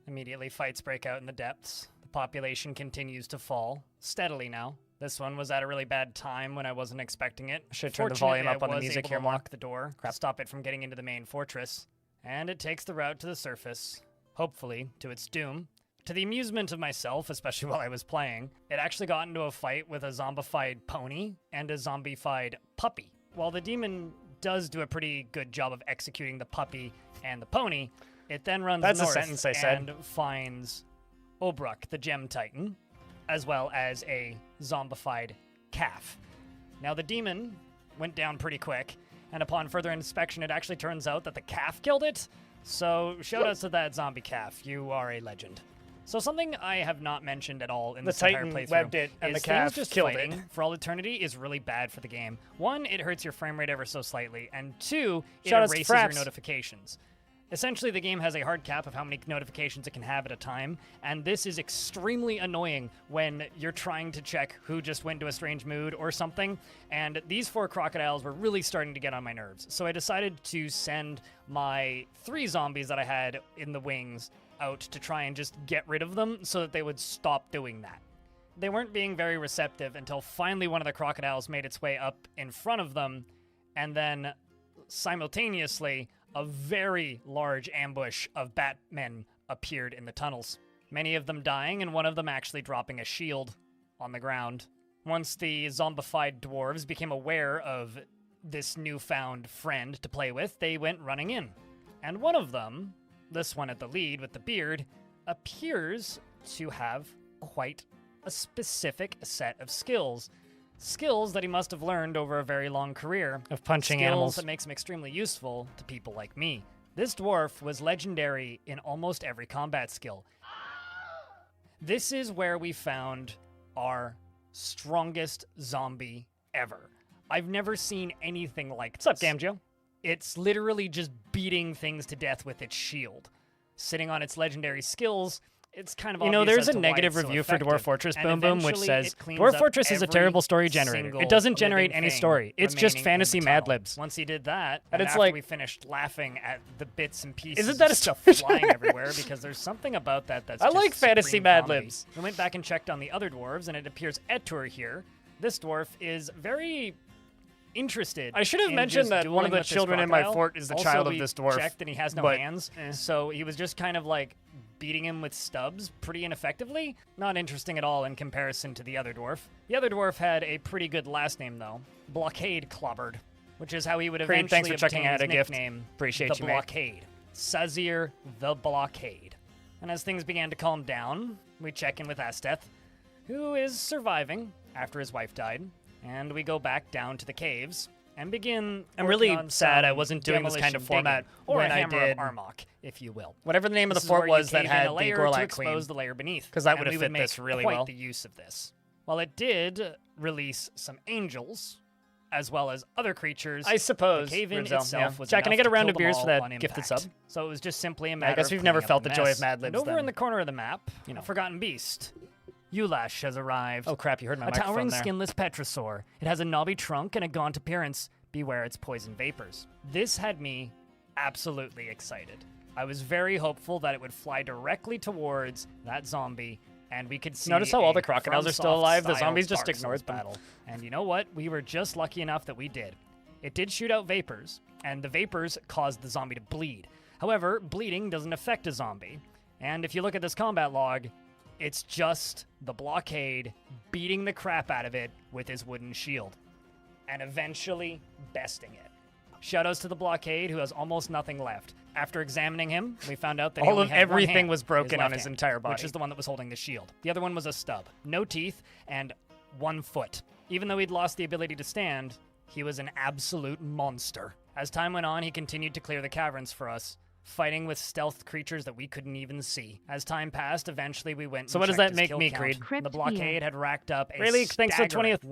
immediately fights break out in the depths. The population continues to fall steadily now. This one was at a really bad time when I wasn't expecting it. Should turn the volume Fortunately, up on the I was music able here to more. lock the door, stop it from getting into the main fortress, and it takes the route to the surface, hopefully to its doom. To the amusement of myself, especially while I was playing, it actually got into a fight with a zombified pony and a zombified puppy. While the demon does do a pretty good job of executing the puppy and the pony, it then runs That's a north sentence I said. and finds Obruk, the Gem Titan, as well as a zombified calf. Now, the demon went down pretty quick, and upon further inspection, it actually turns out that the calf killed it. So, shoutouts to that zombie calf. You are a legend. So, something I have not mentioned at all in The this entire Titan playthrough webbed it, and is the calf things just killed fighting it. for all eternity is really bad for the game. One, it hurts your frame rate ever so slightly, and two, it Shoutouts to erases your Fraps. notifications. Essentially, the game has a hard cap of how many notifications it can have at a time, and this is extremely annoying when you're trying to check who just went into a strange mood or something, and these 4 crocodiles were really starting to get on my nerves. So I decided to send my 3 zombies that I had in the wings out to try and just get rid of them so that they would stop doing that. They weren't being very receptive until finally one of the crocodiles made its way up in front of them, and then simultaneously, a very large ambush of Batmen appeared in the tunnels, many of them dying and one of them actually dropping a shield on the ground. Once the zombified dwarves became aware of this newfound friend to play with, they went running in. And one of them, this one at the lead with the beard, appears to have quite a specific set of skills. Skills that he must have learned over a very long career. Of punching Skills animals. that makes him extremely useful to people like me. This dwarf was legendary in almost every combat skill. This is where we found our strongest zombie ever. I've never seen anything like What's up, this. Gamgeo? It's literally just beating things to death with its shield. Sitting on its legendary skills, it's kind of You know, obvious there's as a to why negative it's so review for Dwarf effective. Fortress And Boom Boom, which eventually says it cleans Dwarf up Fortress is a every terrible story generator. single It doesn't generate living any thing story. It's just remaining in fantasy the Mad tunnel. Libs. Once he did that, And and it's after like- we finished laughing at the bits and pieces Isn't that of a stuff story flying generator? everywhere, because there's something about that that's I just like fantasy supreme Mad comedy. Libs. We went back and checked on the other dwarves, and it appears Etur here. This dwarf is very interested. I should have in mentioned just that one dueling of the with this children in my crocodile. fort is the Also, child of we this dwarf, checked and he has no but, hands, so he was just kind of like beating him with stubs pretty ineffectively. Not interesting at all in comparison to the other dwarf. The other dwarf had a pretty good last name though, Blockade Clobbered, which is how he would Creed, eventually thanks for checking obtain out his a gift. nickname, Appreciate the you, mate. Blockade. Sazir the Blockade. And as things began to calm down, we check in with Asteth, who is surviving after his wife died, and we go back down to the caves and begin. I'm working really on sad I some wasn't doing this kind demolition of format digging, or when a I hammer did of Armok, if you will. whatever the name of This the is fort where you was that cave in had a the layer to Gorlak expose Queen. the layer beneath, 'Cause that and would have we fit make this really quite well. the use of this. While it did release some angels, as well as other creatures, I suppose. the cave-in Rinzel, itself yeah. was Jack, can I enough get a to round kill of beers them for all that on gifted impact. sub? So it was just simply a matter guess of we've never cleaning up felt the joy mess. of Mad Libs And over then. in the corner of the map, You know. a forgotten beast, Ulash has arrived. Oh crap! You heard my A microphone towering, there. skinless petrosaur. It has a knobby trunk and a gaunt appearance. Beware its poison vapors. This had me absolutely excited. I was very hopeful that it would fly directly towards that zombie, and we could see. Notice how all a the crocodiles are still alive? The FromSoft-style zombies just Dark ignored Souls them. battle. And you know what? We were just lucky enough that we did. It did shoot out vapors, and the vapors caused the zombie to bleed. However, bleeding doesn't affect a zombie. And if you look at this combat log, it's just the blockade beating the crap out of it with his wooden shield, and eventually besting it. Shoutouts to the blockade, who has almost nothing left. After examining him, we found out that he All only of had one everything hand, was broken on left his hand, entire body. which is the one that was holding the shield. The other one was a stub, no teeth, and 1 foot. Even though he'd lost the ability to stand, he was an absolute monster. As time went on, he continued to clear the caverns for us, fighting with stealth creatures that we couldn't even see. As time passed, eventually we went. So and what does checked that his make kill me, count. Creed? The Crypt blockade here. had racked up a Really? Thanks for the staggering 20th.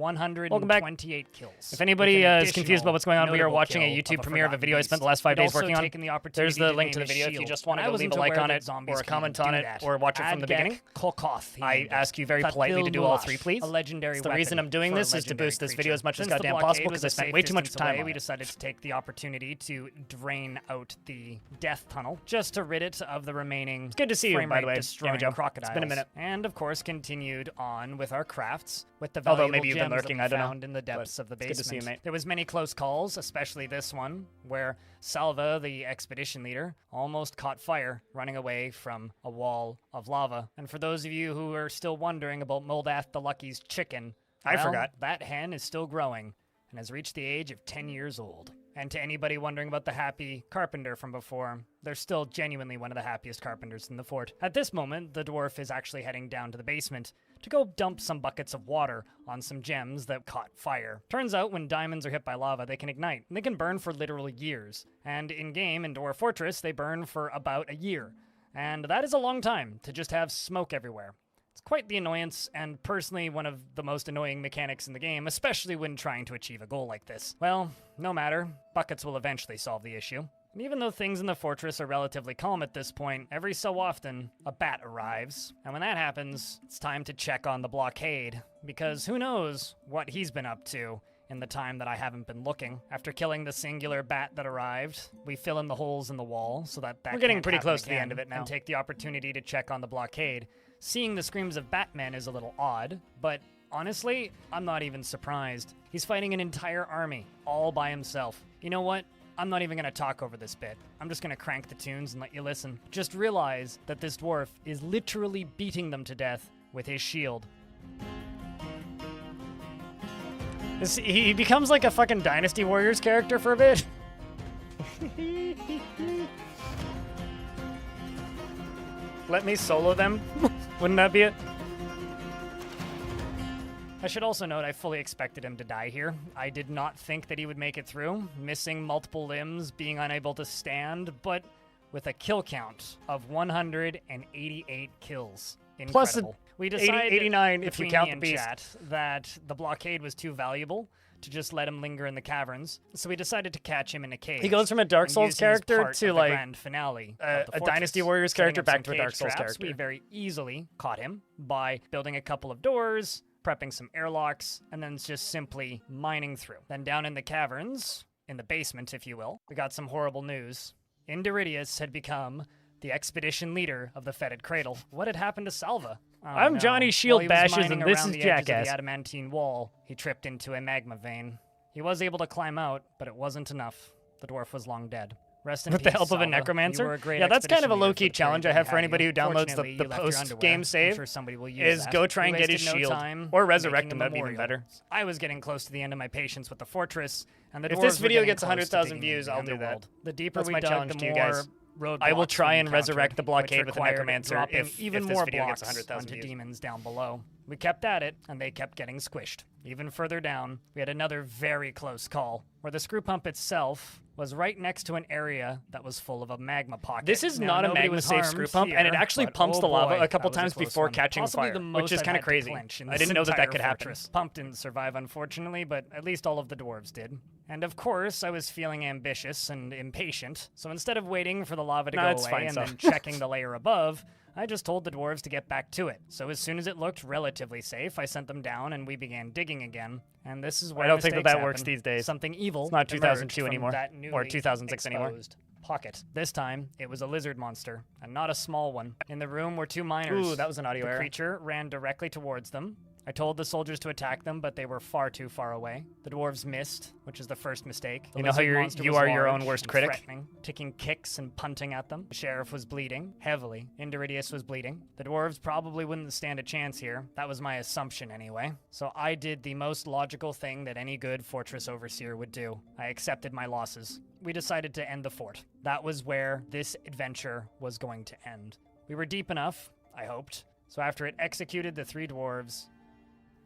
Welcome back. 128 kills. If anybody with an is confused about what's going on, we are notable watching a kill YouTube of premiere of a forgotten video I spent the last beast. 5 We'd days also working on. taken the opportunity There's the to link to name the his video if you shield. just want to I go leave wasn't a like aware on that it zombies or a can comment even on do it that. or watch it from the Adgek beginning. Kolkoth, he I named it. ask you very politely to do all Tathil 3, Mulash, please. a legendary It's the reason weapon I'm doing for a this is to legendary boost this creature. video as much as Since the goddamn blockade possible was because I a spent safe way too much distance time away, on we it. decided to take the opportunity to drain out the death tunnel just to rid it of the remaining It's good to see you, frame by the rate way, destroying Yamajo. crocodiles. It's been a minute. And of course continued on with our crafts with the Although valuable maybe you've been gems lurking, that we I don't know. found in the depths But of the it's good to see basement. you, mate. There was many close calls, especially this one where Salva, the expedition leader, almost caught fire running away from a wall of lava. And for those of you who are still wondering about Moldath the Lucky's chicken, I well, forgot. that hen is still growing and has reached the age of 10 years old. And to anybody wondering about the happy carpenter from before, they're still genuinely one of the happiest carpenters in the fort. At this moment, the dwarf is actually heading down to the basement to go dump some buckets of water on some gems that caught fire. Turns out when diamonds are hit by lava, they can ignite, and they can burn for literal years. And in-game, in Dwarf Fortress, they burn for about a year. And that is a long time to just have smoke everywhere. It's quite the annoyance, and personally one of the most annoying mechanics in the game, especially when trying to achieve a goal like this. Well, no matter, buckets will eventually solve the issue. And even though things in the fortress are relatively calm at this point, every so often, a bat arrives. And when that happens, it's time to check on the blockade, because who knows what he's been up to in the time that I haven't been looking. After killing the singular bat that arrived, we fill in the holes in the wall so that We're getting can't pretty happen close to the again, end of it now. And take the opportunity to check on the blockade. Seeing the screams of Batman is a little odd, but honestly, I'm not even surprised. He's fighting an entire army, all by himself. You know what? I'm not even going to talk over this bit. I'm just going to crank the tunes and let you listen. Just realize that this dwarf is literally beating them to death with his shield. He becomes like a fucking Dynasty Warriors character for a bit. Let me solo them. Wouldn't that be it? I should also note I fully expected him to die here. I did not think that he would make it through, missing multiple limbs, being unable to stand, but with a kill count of 188 kills. Plus Incredible. We 80 decided 89 if you between count me the and beast. chat that the blockade was too valuable to just let him linger in the caverns, so we decided to catch him in a cage. He goes from a Dark and Souls use him as character part to of the like grand finale a of the fortress. Dynasty Warriors Setting character up back some to a Dark cage Souls traps, character. We very easily caught him by building a couple of doors, prepping some airlocks, and then just simply mining through. Then down in the caverns, in the basement, if you will, we got some horrible news. Indiridius had become the expedition leader of the Fetid Cradle. What had happened to Salva? Oh, I'm no. Johnny Shield While he was Bashes, mining and this around is the edges of Jackass. the adamantine wall, he tripped into a magma vein. He was able to climb out, but it wasn't enough. The dwarf was long dead. Rest in With peace, the help of a Salva. necromancer? You were a great Yeah, that's kind of a expedition leader low-key for the challenge I period have we for had anybody you. who downloads Fortunately, the you left your post-game underwear. save, I'm sure somebody will use is that. go try and We get his wasted no shield. time Or resurrect making him, a that'd be even memorial. better. I was getting close to the end of my patience with the fortress, and the If dwarves this were video getting gets close to 100,000 digging views, into the I'll do that. underworld. The deeper That's we my dug, challenge the to you more guys. roadblocks I will try we and resurrect the encountered, blockade which with the required necromancer dropping if even this more video gets blocks 100,000 onto views. demons down below. We kept at it, and they kept getting squished. Even further down, we had another very close call, where the screw pump itself was right next to an area that was full of a magma pocket. This is Now, not a nobody magma was safe harmed screw pump, and it here, actually but pumps oh the lava boy, a couple that was a times close before one. catching Possibly fire, the which most is I've kinda had to crazy. clench in I this didn't know that entire could happen. fortress. Pump didn't survive, unfortunately, but at least all of the dwarves did. And of course, I was feeling ambitious and impatient, so instead of waiting for the lava to No, go it's away fine, and so. then checking the layer above, I just told the dwarves to get back to it. So as soon as it looked relatively safe, I sent them down and we began digging again. And this is where I don't think mistakes that works happen. these days. Something evil It's not emerged 2002 from anymore, that or newly 2006 anymore. exposed pocket. This time, it was a lizard monster, and not a small one. In the room were 2 miners. Ooh, that was an audio The error. creature ran directly towards them. I told the soldiers to attack them, but they were far too far away. The dwarves missed, which is the first mistake. The You know how lizard monster you was are your large own worst and critic? threatening, taking kicks and punting at them. The sheriff was bleeding, heavily. Indiridius was bleeding. The dwarves probably wouldn't stand a chance here. That was my assumption anyway. So I did the most logical thing that any good fortress overseer would do. I accepted my losses. We decided to end the fort. That was where this adventure was going to end. We were deep enough, I hoped. So after it executed the 3 dwarves,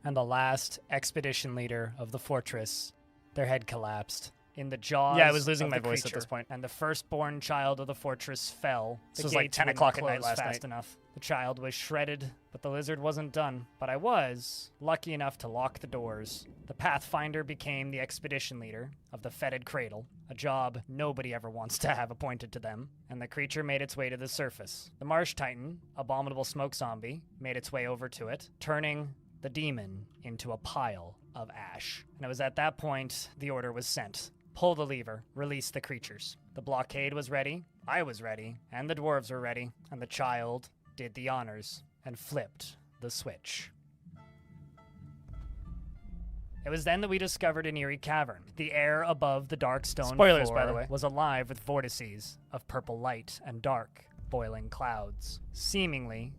and the last expedition leader of the fortress, their head collapsed in the jaws. Yeah, I was losing of my the voice at creature, this point. And the firstborn child of the fortress fell. This The was like gates 10 wouldn't o'clock at night close last fast night. enough. The child was shredded, but the lizard wasn't done. But I was lucky enough to lock the doors. The Pathfinder became the expedition leader of the Fetid Cradle, a job nobody ever wants to have appointed to them, and the creature made its way to the surface. The Marsh Titan, Abominable Smoke Zombie, made its way over to it, turning the demon into a pile of ash. And it was at that point the order was sent. Pull the lever, release the creatures. The blockade was ready, I was ready, and the dwarves were ready, and the child did the honors and flipped the switch. It was then that we discovered an eerie cavern. The air above the dark stone Spoilers, floor by the way. was alive with vortices of purple light and dark, boiling clouds. Seemingly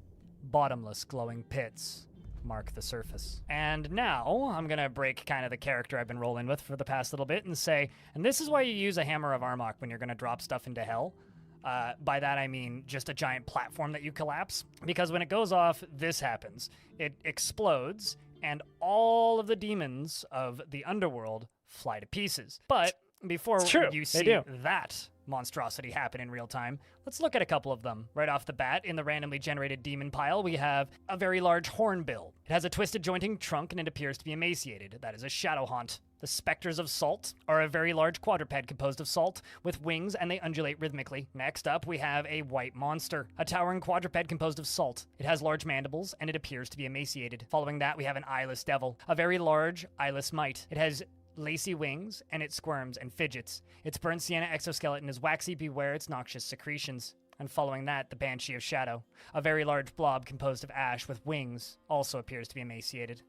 bottomless glowing pits mark the surface. And now I'm gonna break kind of the character I've been rolling with for the past little bit and say, and this is why you use a Hammer of Armok when you're gonna drop stuff into hell. By that I mean just a giant platform that you collapse. Because when it goes off, this happens. It explodes, and all of the demons of the underworld fly to pieces. But before It's true, you they see do. that monstrosity happen in real time, let's look at a couple of them. Right off the bat, in the randomly generated demon pile, we have a very large hornbill. It has a twisted jointing trunk and it appears to be emaciated. That is a shadow haunt. The specters of salt are a very large quadruped composed of salt with wings, and they undulate rhythmically. Next up, we have a white monster, a towering quadruped composed of salt. It has large mandibles and it appears to be emaciated. Following that, we have an eyeless devil, a very large eyeless mite. It has lacy wings, and it squirms and fidgets. Its burnt sienna exoskeleton is waxy, beware its noxious secretions. And following that, the Banshee of Shadow, a very large blob composed of ash with wings, also appears to be emaciated.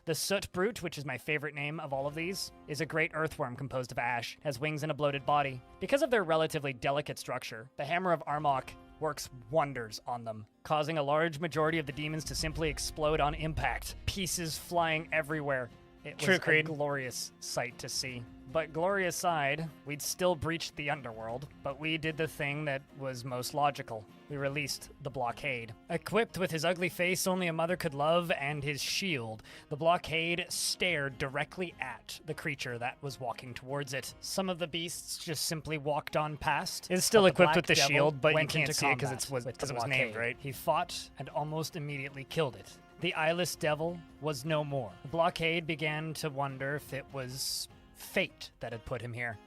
The Soot Brute, which is my favorite name of all of these, is a great earthworm composed of ash, has wings and a bloated body. Because of their relatively delicate structure, the Hammer of Armok works wonders on them, causing a large majority of the demons to simply explode on impact, pieces flying everywhere. It True, was a Creed. glorious sight to see. But glory aside, we'd still breached the underworld, but we did the thing that was most logical. We released the blockade. Equipped with his ugly face only a mother could love and his shield, the blockade stared directly at the creature that was walking towards it. Some of the beasts just simply walked on past. It's still but the equipped Black with the Devil shield, but you went can't into see it 'cause combat it was with the named, blockade. right? He fought and almost immediately killed it. The eyeless devil was no more. The blockade began to wonder if it was fate that had put him here.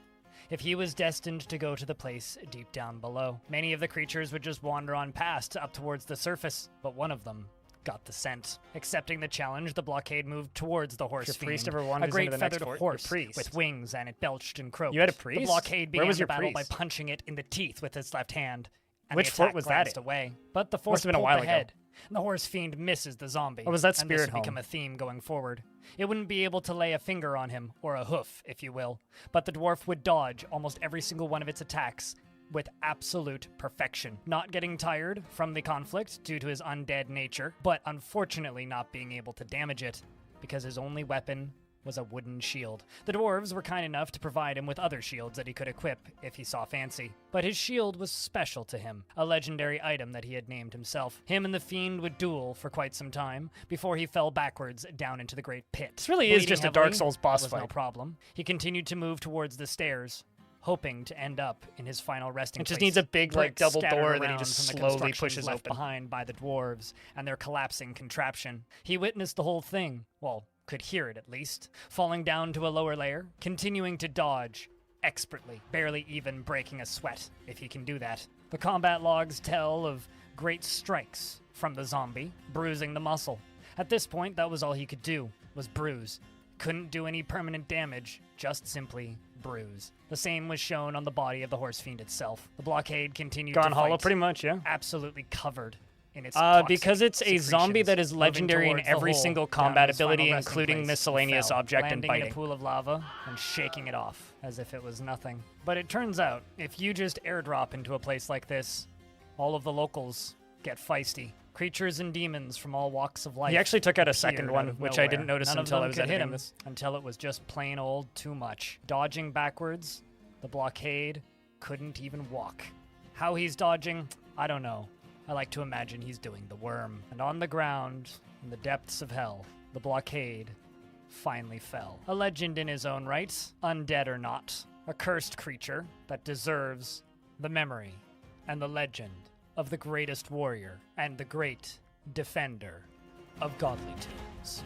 If he was destined to go to the place deep down below. Many of the creatures would just wander on past up towards the surface, but one of them got the scent. Accepting the challenge, the blockade moved towards the horse Your priest fiend, ever a wanders great into the next feathered fort? Your horse priest. with wings, and it belched and croaked. You had a The priest? blockade Where began was the your battle by priest? punching it in the teeth with its left hand. And Which the fort attack was that glanced in? away. But the force have been a pulled while the ago. head. And the horse fiend misses the zombie. Or was that and this Spirit would become Home? a theme going forward. It wouldn't be able to lay a finger on him, or a hoof, if you will. But the dwarf would dodge almost every single one of its attacks with absolute perfection. Not getting tired from the conflict due to his undead nature, but unfortunately not being able to damage it because his only weapon was a wooden shield. The dwarves were kind enough to provide him with other shields that he could equip if he saw fancy. But his shield was special to him, a legendary item that he had named himself. Him and the fiend would duel for quite some time before he fell backwards down into the great pit. This really is Bleeding just a Dark heavily Souls boss was no fight. problem. He continued to move towards the stairs, hoping to end up in his final resting It just place. needs a big, like, Bricks double scattered door that he around just from the slowly constructions pushes left open. behind by the dwarves and their collapsing contraption. He witnessed the whole thing. Well, could hear it at least. Falling down to a lower layer, continuing to dodge expertly, barely even breaking a sweat, if he can do that. The combat logs tell of great strikes from the zombie, bruising the muscle. At this point, that was all he could do, was bruise. couldn't do any permanent damage, just simply bruise. The same was shown on the body of the Horse Fiend itself. The blockade continued Gone to hollow, fight, pretty much, yeah. absolutely covered in its Because it's a zombie that is secretions, legendary in moving towards the every hole single down combat his final ability, resting including place, miscellaneous he fell, object and landing in biting. a pool of lava and shaking it off as if it was nothing. But it turns out, if you just airdrop into a place like this, all of the locals get feisty. Creatures and demons from all walks of life. He actually took out a appeared second out one, of which I nowhere. didn't notice None of until them I was could hit editing him this. until it was just plain old too much. Dodging backwards, the blockade couldn't even walk. How he's dodging, I don't know. I like to imagine he's doing the worm. And on the ground, in the depths of hell, the blockade finally fell. A legend in his own right, undead or not. A cursed creature that deserves the memory and the legend of the greatest warrior and the great defender of godly tombs.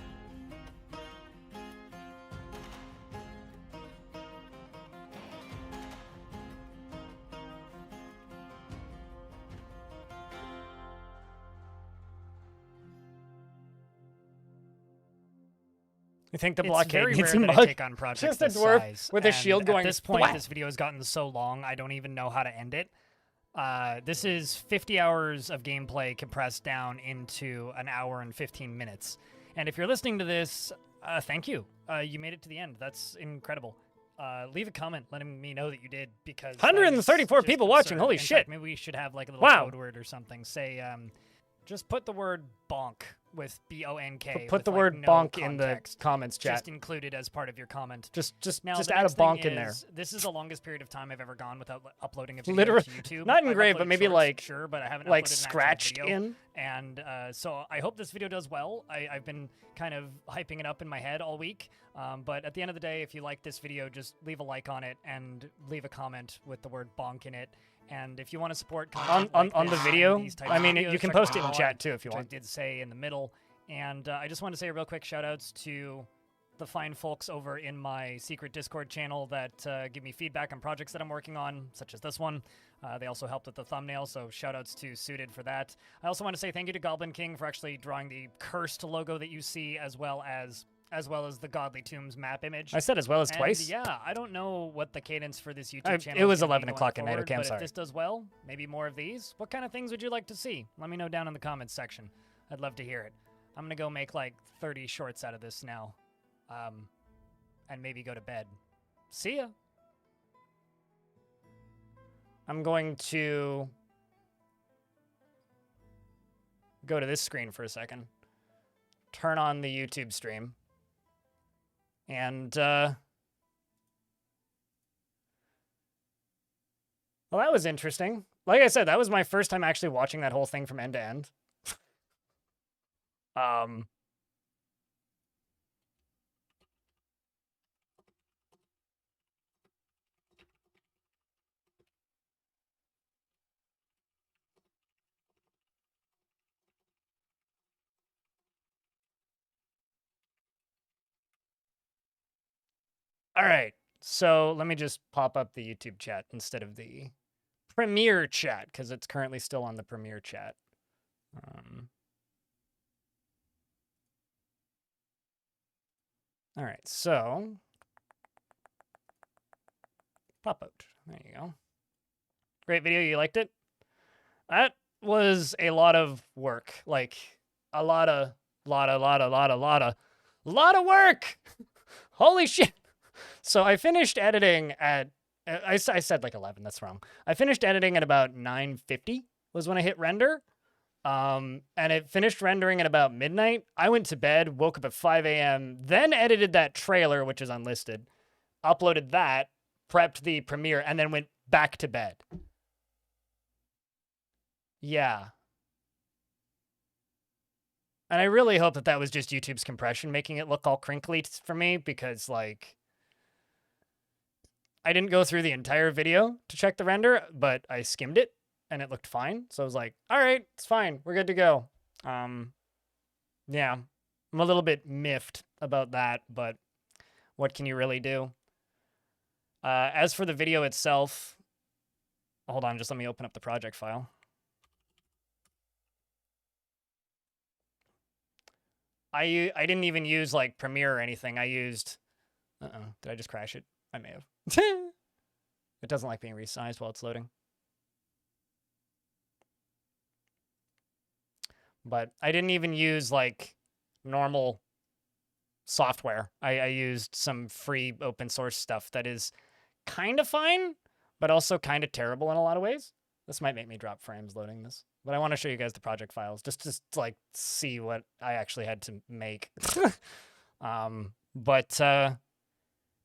You think the It's blockade very needs rare a that I mug? take on projects Just a this dwarf size, with a and shield going At this point, thwack. this video has gotten so long, I don't even know how to end it. This is 50 hours of gameplay compressed down into an hour and 15 minutes. And if you're listening to this, thank you. You made it to the end. That's incredible. Leave a comment letting me know that you did, because that is 134 just people watching, absurd. holy In shit. fact, maybe we should have like a little Wow. code word or something. Say, just put the word bonk with B-O-N-K. Put with, the like, word no bonk in the context. comments chat. Just included as part of your comment. Just Now, add the a next thing bonk in there. is, this is the longest period of time I've ever gone without uploading a video Literally- to YouTube. not in I've grave, but uploaded maybe shorts, like- sure, but I haven't Like uploaded an actual scratched video. in. And so I hope this video does well. I've been kind of hyping it up in my head all week. But at the end of the day, if you like this video, just leave a like on it and leave a comment with the word bonk in it. And if you want to support content On like the this and video, these types I of mean, videos, you can check post my it in blog, chat too if you which want. I did say in the middle. And I just want to say real quick shout outs to the fine folks over in my secret Discord channel that give me feedback on projects that I'm working on, such as this one. They also helped with the thumbnail, so shout outs to Suited for that. I also want to say thank you to Goblin King for actually drawing the cursed logo that you see, as well as the Godly Tombs map image. I said as well as And twice. yeah, I don't know what the cadence for this YouTube channel It is was gonna be 11 going o'clock at night. forward, Okay, I'm but sorry. if this does well, maybe more of these. What kind of things would you like to see? Let me know down in the comments section. I'd love to hear it. I'm gonna go make like 30 shorts out of this now, and maybe go to bed. See ya. I'm going to go to this screen for a second, turn on the YouTube stream, and well, that was interesting. Like I said, that was my first time actually watching that whole thing from end to end. All right, so let me just pop up the YouTube chat instead of the Premiere chat, because it's currently still on the Premiere chat. All right, so pop out. There you go. Great video. You liked it? That was a lot of work. Like a lot of work. Holy shit. So I finished editing at, I said like 11, that's wrong. I finished editing at about 9:50 was when I hit render. And it finished rendering at about midnight. I went to bed, woke up at 5 a.m., then edited that trailer, which is unlisted, uploaded that, prepped the premiere, and then went back to bed. Yeah. And I really hope that that was just YouTube's compression making it look all crinkly for me, because, like, I didn't go through the entire video to check the render, but I skimmed it and it looked fine. So I was like, all right, it's fine. We're good to go. Yeah, I'm a little bit miffed about that, but what can you really do? As for the video itself, hold on, just let me open up the project file. I didn't even use like Premiere or anything. I used. Did I just crash it? I may have. It doesn't like being resized while it's loading. But I didn't even use like normal software. I used some free open source stuff that is kind of fine, but also kind of terrible in a lot of ways. This might make me drop frames loading this, but I want to show you guys the project files just to like see what I actually had to make. But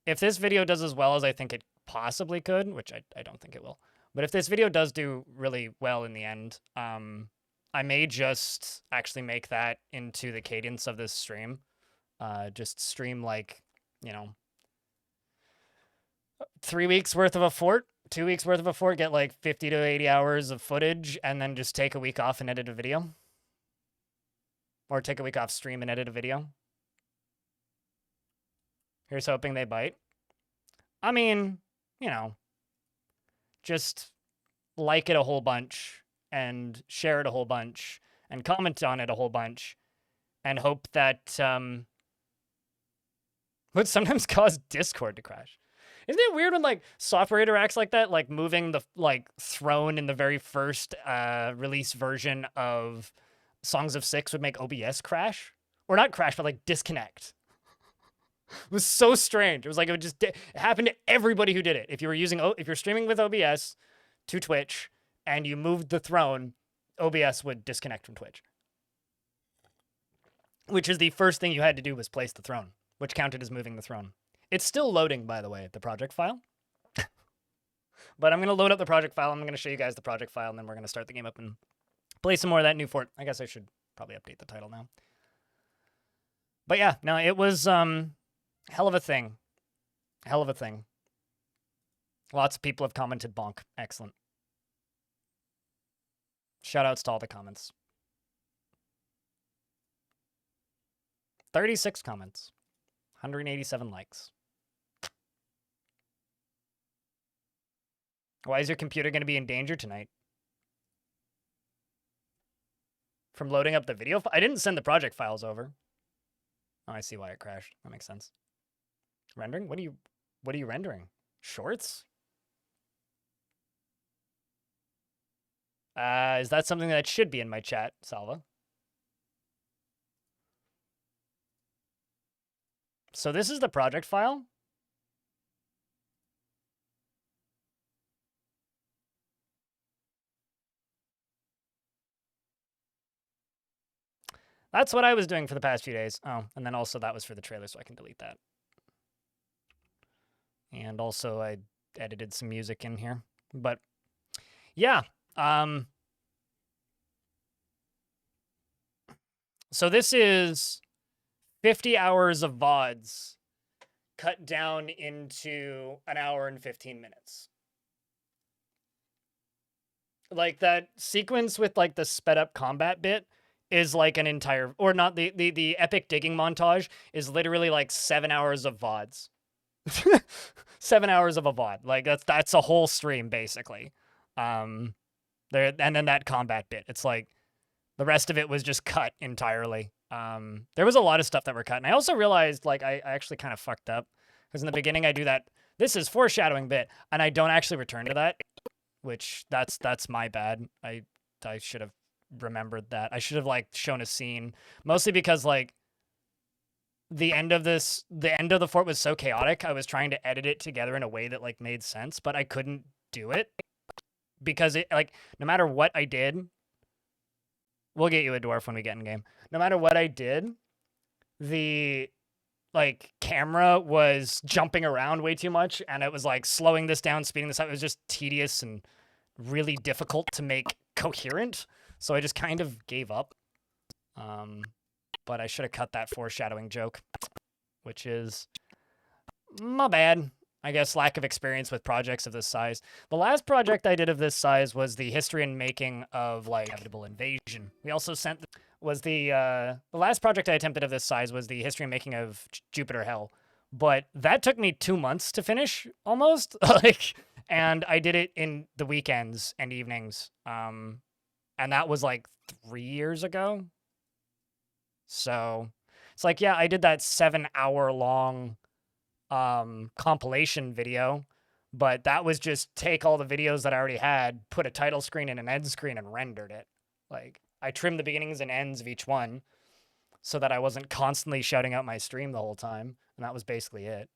if this video does as well as I think it possibly could, which I don't think it will, but if this video does do really well in the end, I may just actually make that into the cadence of this stream. Just stream like, 3 weeks worth of a fort, 2 weeks worth of a fort, get like 50 to 80 hours of footage, and then just take a week off and edit a video. Or take a week off stream and edit a video. Here's hoping they bite. I mean, just like it a whole bunch and share it a whole bunch and comment on it a whole bunch and hope that would sometimes cause Discord to crash. Isn't it weird when like software interacts like that, like moving the like throne in the very first release version of Songs of Six would make OBS crash? Or not crash, but like disconnect. It was so strange. It was like it happened to everybody who did it. If you're streaming with OBS to Twitch and you moved the throne, OBS would disconnect from Twitch. Which is the first thing you had to do was place the throne, which counted as moving the throne. It's still loading, by the way, the project file. But I'm going to load up the project file. I'm going to show you guys the project file, and then we're going to start the game up and play some more of that new fort. I guess I should probably update the title now. But yeah, no, it was hell of a thing. Hell of a thing. Lots of people have commented bonk. Excellent. Shoutouts to all the comments. 36 comments. 187 likes. Why is your computer going to be in danger tonight? From loading up the video? I didn't send the project files over. Oh, I see why it crashed. That makes sense. Rendering? What are you rendering? Shorts? Is that something that should be in my chat, Salva? So this is the project file. That's what I was doing for the past few days. Oh, and then also that was for the trailer, so I can delete that. And also I edited some music in here. But yeah. So this is 50 hours of VODs cut down into an hour and 15 minutes. Like that sequence with like the sped up combat bit is like an entire, or not, the epic digging montage is literally like 7 hours of VODs. 7 hours of a VOD. Like that's a whole stream basically. And then that combat bit. It's like the rest of it was just cut entirely. There was a lot of stuff that were cut. And I also realized like I actually kind of fucked up because in the beginning I do that. This is foreshadowing bit and I don't actually return to that, which that's my bad. I should have remembered that. I should have like shown a scene, mostly because like the end of the fort was so chaotic. I was trying to edit it together in a way that like made sense, but I couldn't do it because it like no matter what I did, we'll get you a dwarf when we get in game. No matter what I did, the like camera was jumping around way too much and it was like slowing this down, speeding this up. It was just tedious and really difficult to make coherent. So I just kind of gave up. But I should have cut that foreshadowing joke, which is my bad. I guess lack of experience with projects of this size. The last project I did of this size was the history and making of like inevitable invasion. We also sent the last project I attempted of this size was the history and making of Jupiter Hell, but that took me 2 months to finish almost. And I did it in the weekends and evenings. And that was like 3 years ago. So It's like, yeah, I did that 7-hour long compilation video, but that was just take all the videos that I already had, put a title screen and an end screen and rendered it. Like, I trimmed the beginnings and ends of each one so that I wasn't constantly shouting out my stream the whole time, and that was basically it.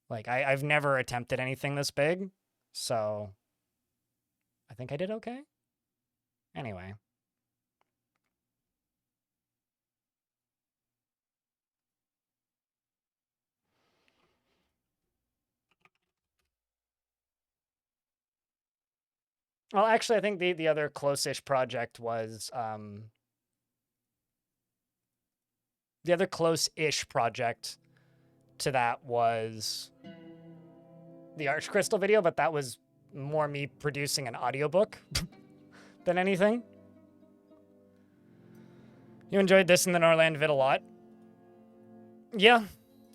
Like, I've never attempted anything this big, so I think I did okay. Anyway. Well, actually, I think the other close-ish project was the other close-ish project to that was the Arch Crystal video, but that was more me producing an audiobook than anything. You enjoyed this in the Norland vid a lot? Yeah.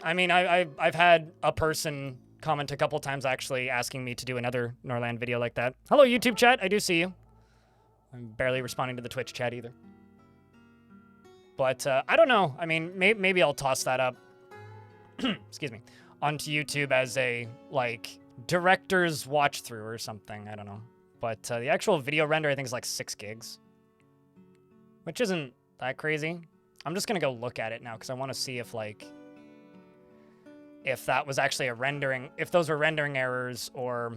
I mean, I've had a person comment a couple times actually asking me to do another Norland video like that. Hello, YouTube chat. I do see you. I'm barely responding to the Twitch chat either. But I don't know. I mean, maybe I'll toss that up, excuse me, onto YouTube as a, like, director's watch through or something. I don't know. But the actual video render, I think, is like 6 gigs, which isn't that crazy. I'm just going to go look at it now because I want to see if, like, if that was actually a rendering, if those were rendering errors or...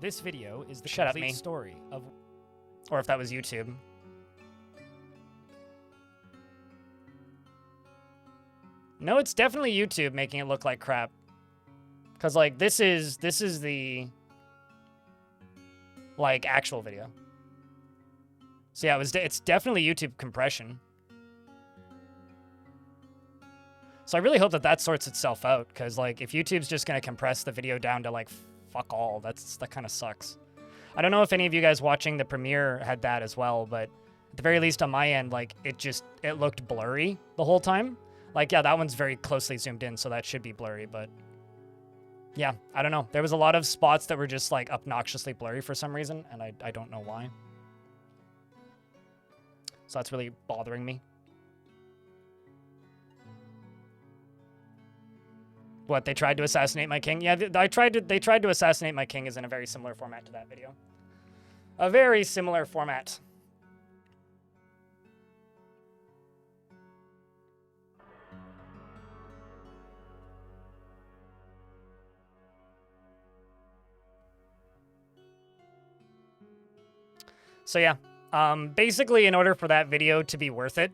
This video is the Shut up, complete me. story of... Or if that was YouTube. No, it's definitely YouTube making it look like crap. Because, like, this is the, like, actual video. So, yeah, it's definitely YouTube compression. So I really hope that that sorts itself out. Because, like, if YouTube's just going to compress the video down to, like, fuck all, that kind of sucks. I don't know if any of you guys watching the premiere had that as well, but at the very least on my end, like, it looked blurry the whole time. Like, yeah, that one's very closely zoomed in, so that should be blurry, but yeah, I don't know. There was a lot of spots that were just, like, obnoxiously blurry for some reason, and I don't know why. So that's really bothering me. What, they tried to assassinate my king? Yeah, they tried to assassinate my king is in a very similar format to that video. A very similar format. So yeah, basically in order for that video to be worth it,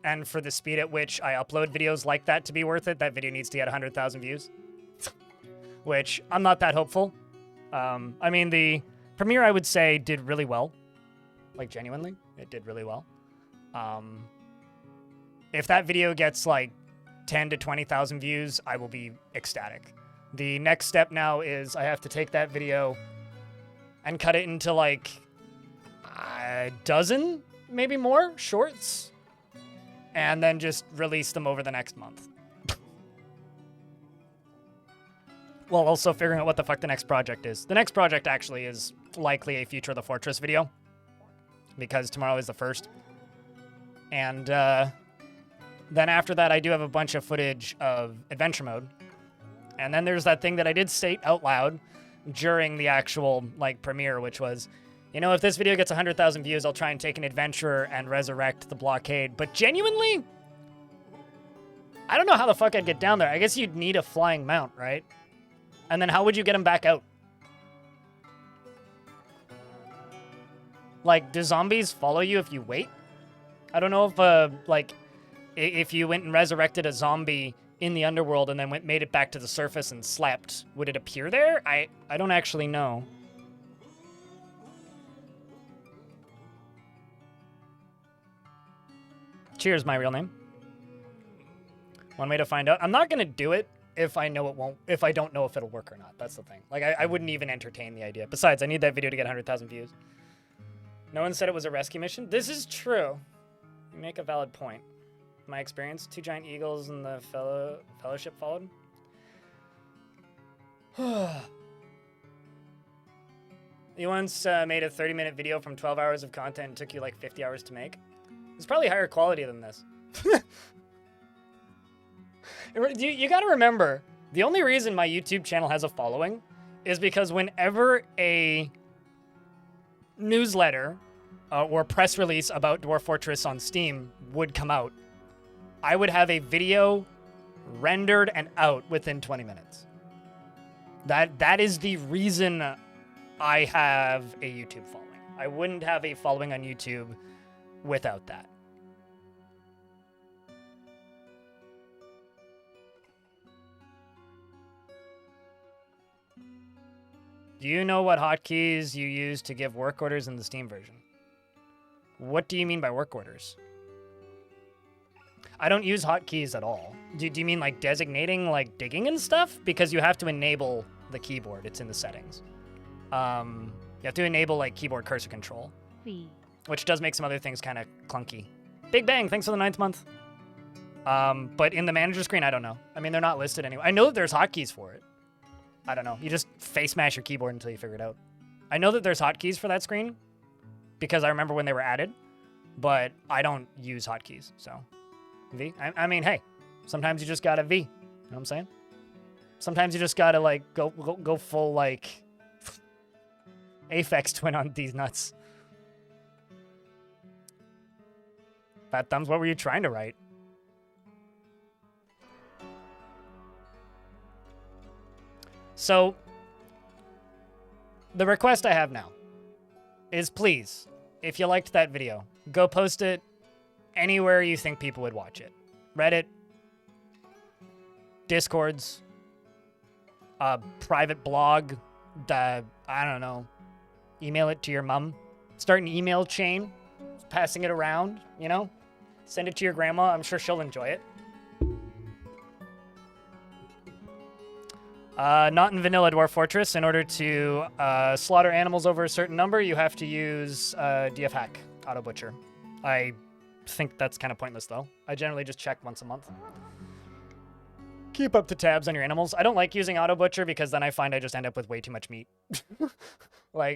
and for the speed at which I upload videos like that to be worth it, that video needs to get 100,000 views. Which, I'm not that hopeful. I mean, the premiere, I would say, did really well. Like, genuinely, it did really well. If that video gets, like, 10 to 20,000 views, I will be ecstatic. The next step now is I have to take that video and cut it into, like, a dozen, maybe more, shorts, and then just release them over the next month. While also figuring out what the fuck the next project is. The next project actually is likely a Future of the Fortress video, because tomorrow is the 1st. And then after that, I do have a bunch of footage of Adventure Mode. And then there's that thing that I did state out loud during the actual, like, premiere, which was, you know, if this video gets 100,000 views, I'll try and take an adventurer and resurrect the blockade. But genuinely, I don't know how the fuck I'd get down there. I guess you'd need a flying mount, right? And then how would you get him back out? Like, do zombies follow you if you wait? I don't know if, like, if you went and resurrected a zombie in the underworld and then made it back to the surface and slept, would it appear there? I don't actually know. Cheers, my real name. One way to find out. I'm not going to do it if I know it won't, if I don't know if it'll work or not. That's the thing. Like, I wouldn't even entertain the idea. Besides, I need that video to get 100,000 views. No one said it was a rescue mission. This is true. You make a valid point. My experience, 2 giant eagles and the fellowship followed. You once made a 30-minute video from 12 hours of content and took you like 50 hours to make. It's probably higher quality than this. You got to remember, the only reason my YouTube channel has a following is because whenever a newsletter or press release about Dwarf Fortress on Steam would come out, I would have a video rendered and out within 20 minutes. That is the reason I have a YouTube following. I wouldn't have a following on YouTube without that. Do you know what hotkeys you use to give work orders in the Steam version? What do you mean by work orders? I don't use hotkeys at all. Do you mean like designating like digging and stuff? Because you have to enable the keyboard. It's in the settings. You have to enable like keyboard cursor control, which does make some other things kind of clunky. Big Bang, thanks for the 9th month. But in the manager screen, I don't know. I mean, they're not listed anyway. I know that there's hotkeys for it. I don't know. You just face smash your keyboard until you figure it out. I know that there's hotkeys for that screen because I remember when they were added, but I don't use hotkeys, so. V? I mean, hey, sometimes you just gotta V. You know what I'm saying? Sometimes you just gotta, like, go full, like, Aphex Twin on these nuts. Fat Thumbs, what were you trying to write? So, the request I have now is please, if you liked that video, go post it anywhere you think people would watch it. Reddit, Discords, a private blog, I don't know, email it to your mom. Start an email chain, passing it around, you know? Send it to your grandma. I'm sure she'll enjoy it. Not in vanilla Dwarf Fortress. In order to slaughter animals over a certain number, you have to use DF Hack, Auto Butcher. I think that's kind of pointless, though. I generally just check once a month. Keep up the tabs on your animals. I don't like using Auto Butcher because then I find I just end up with way too much meat. Like,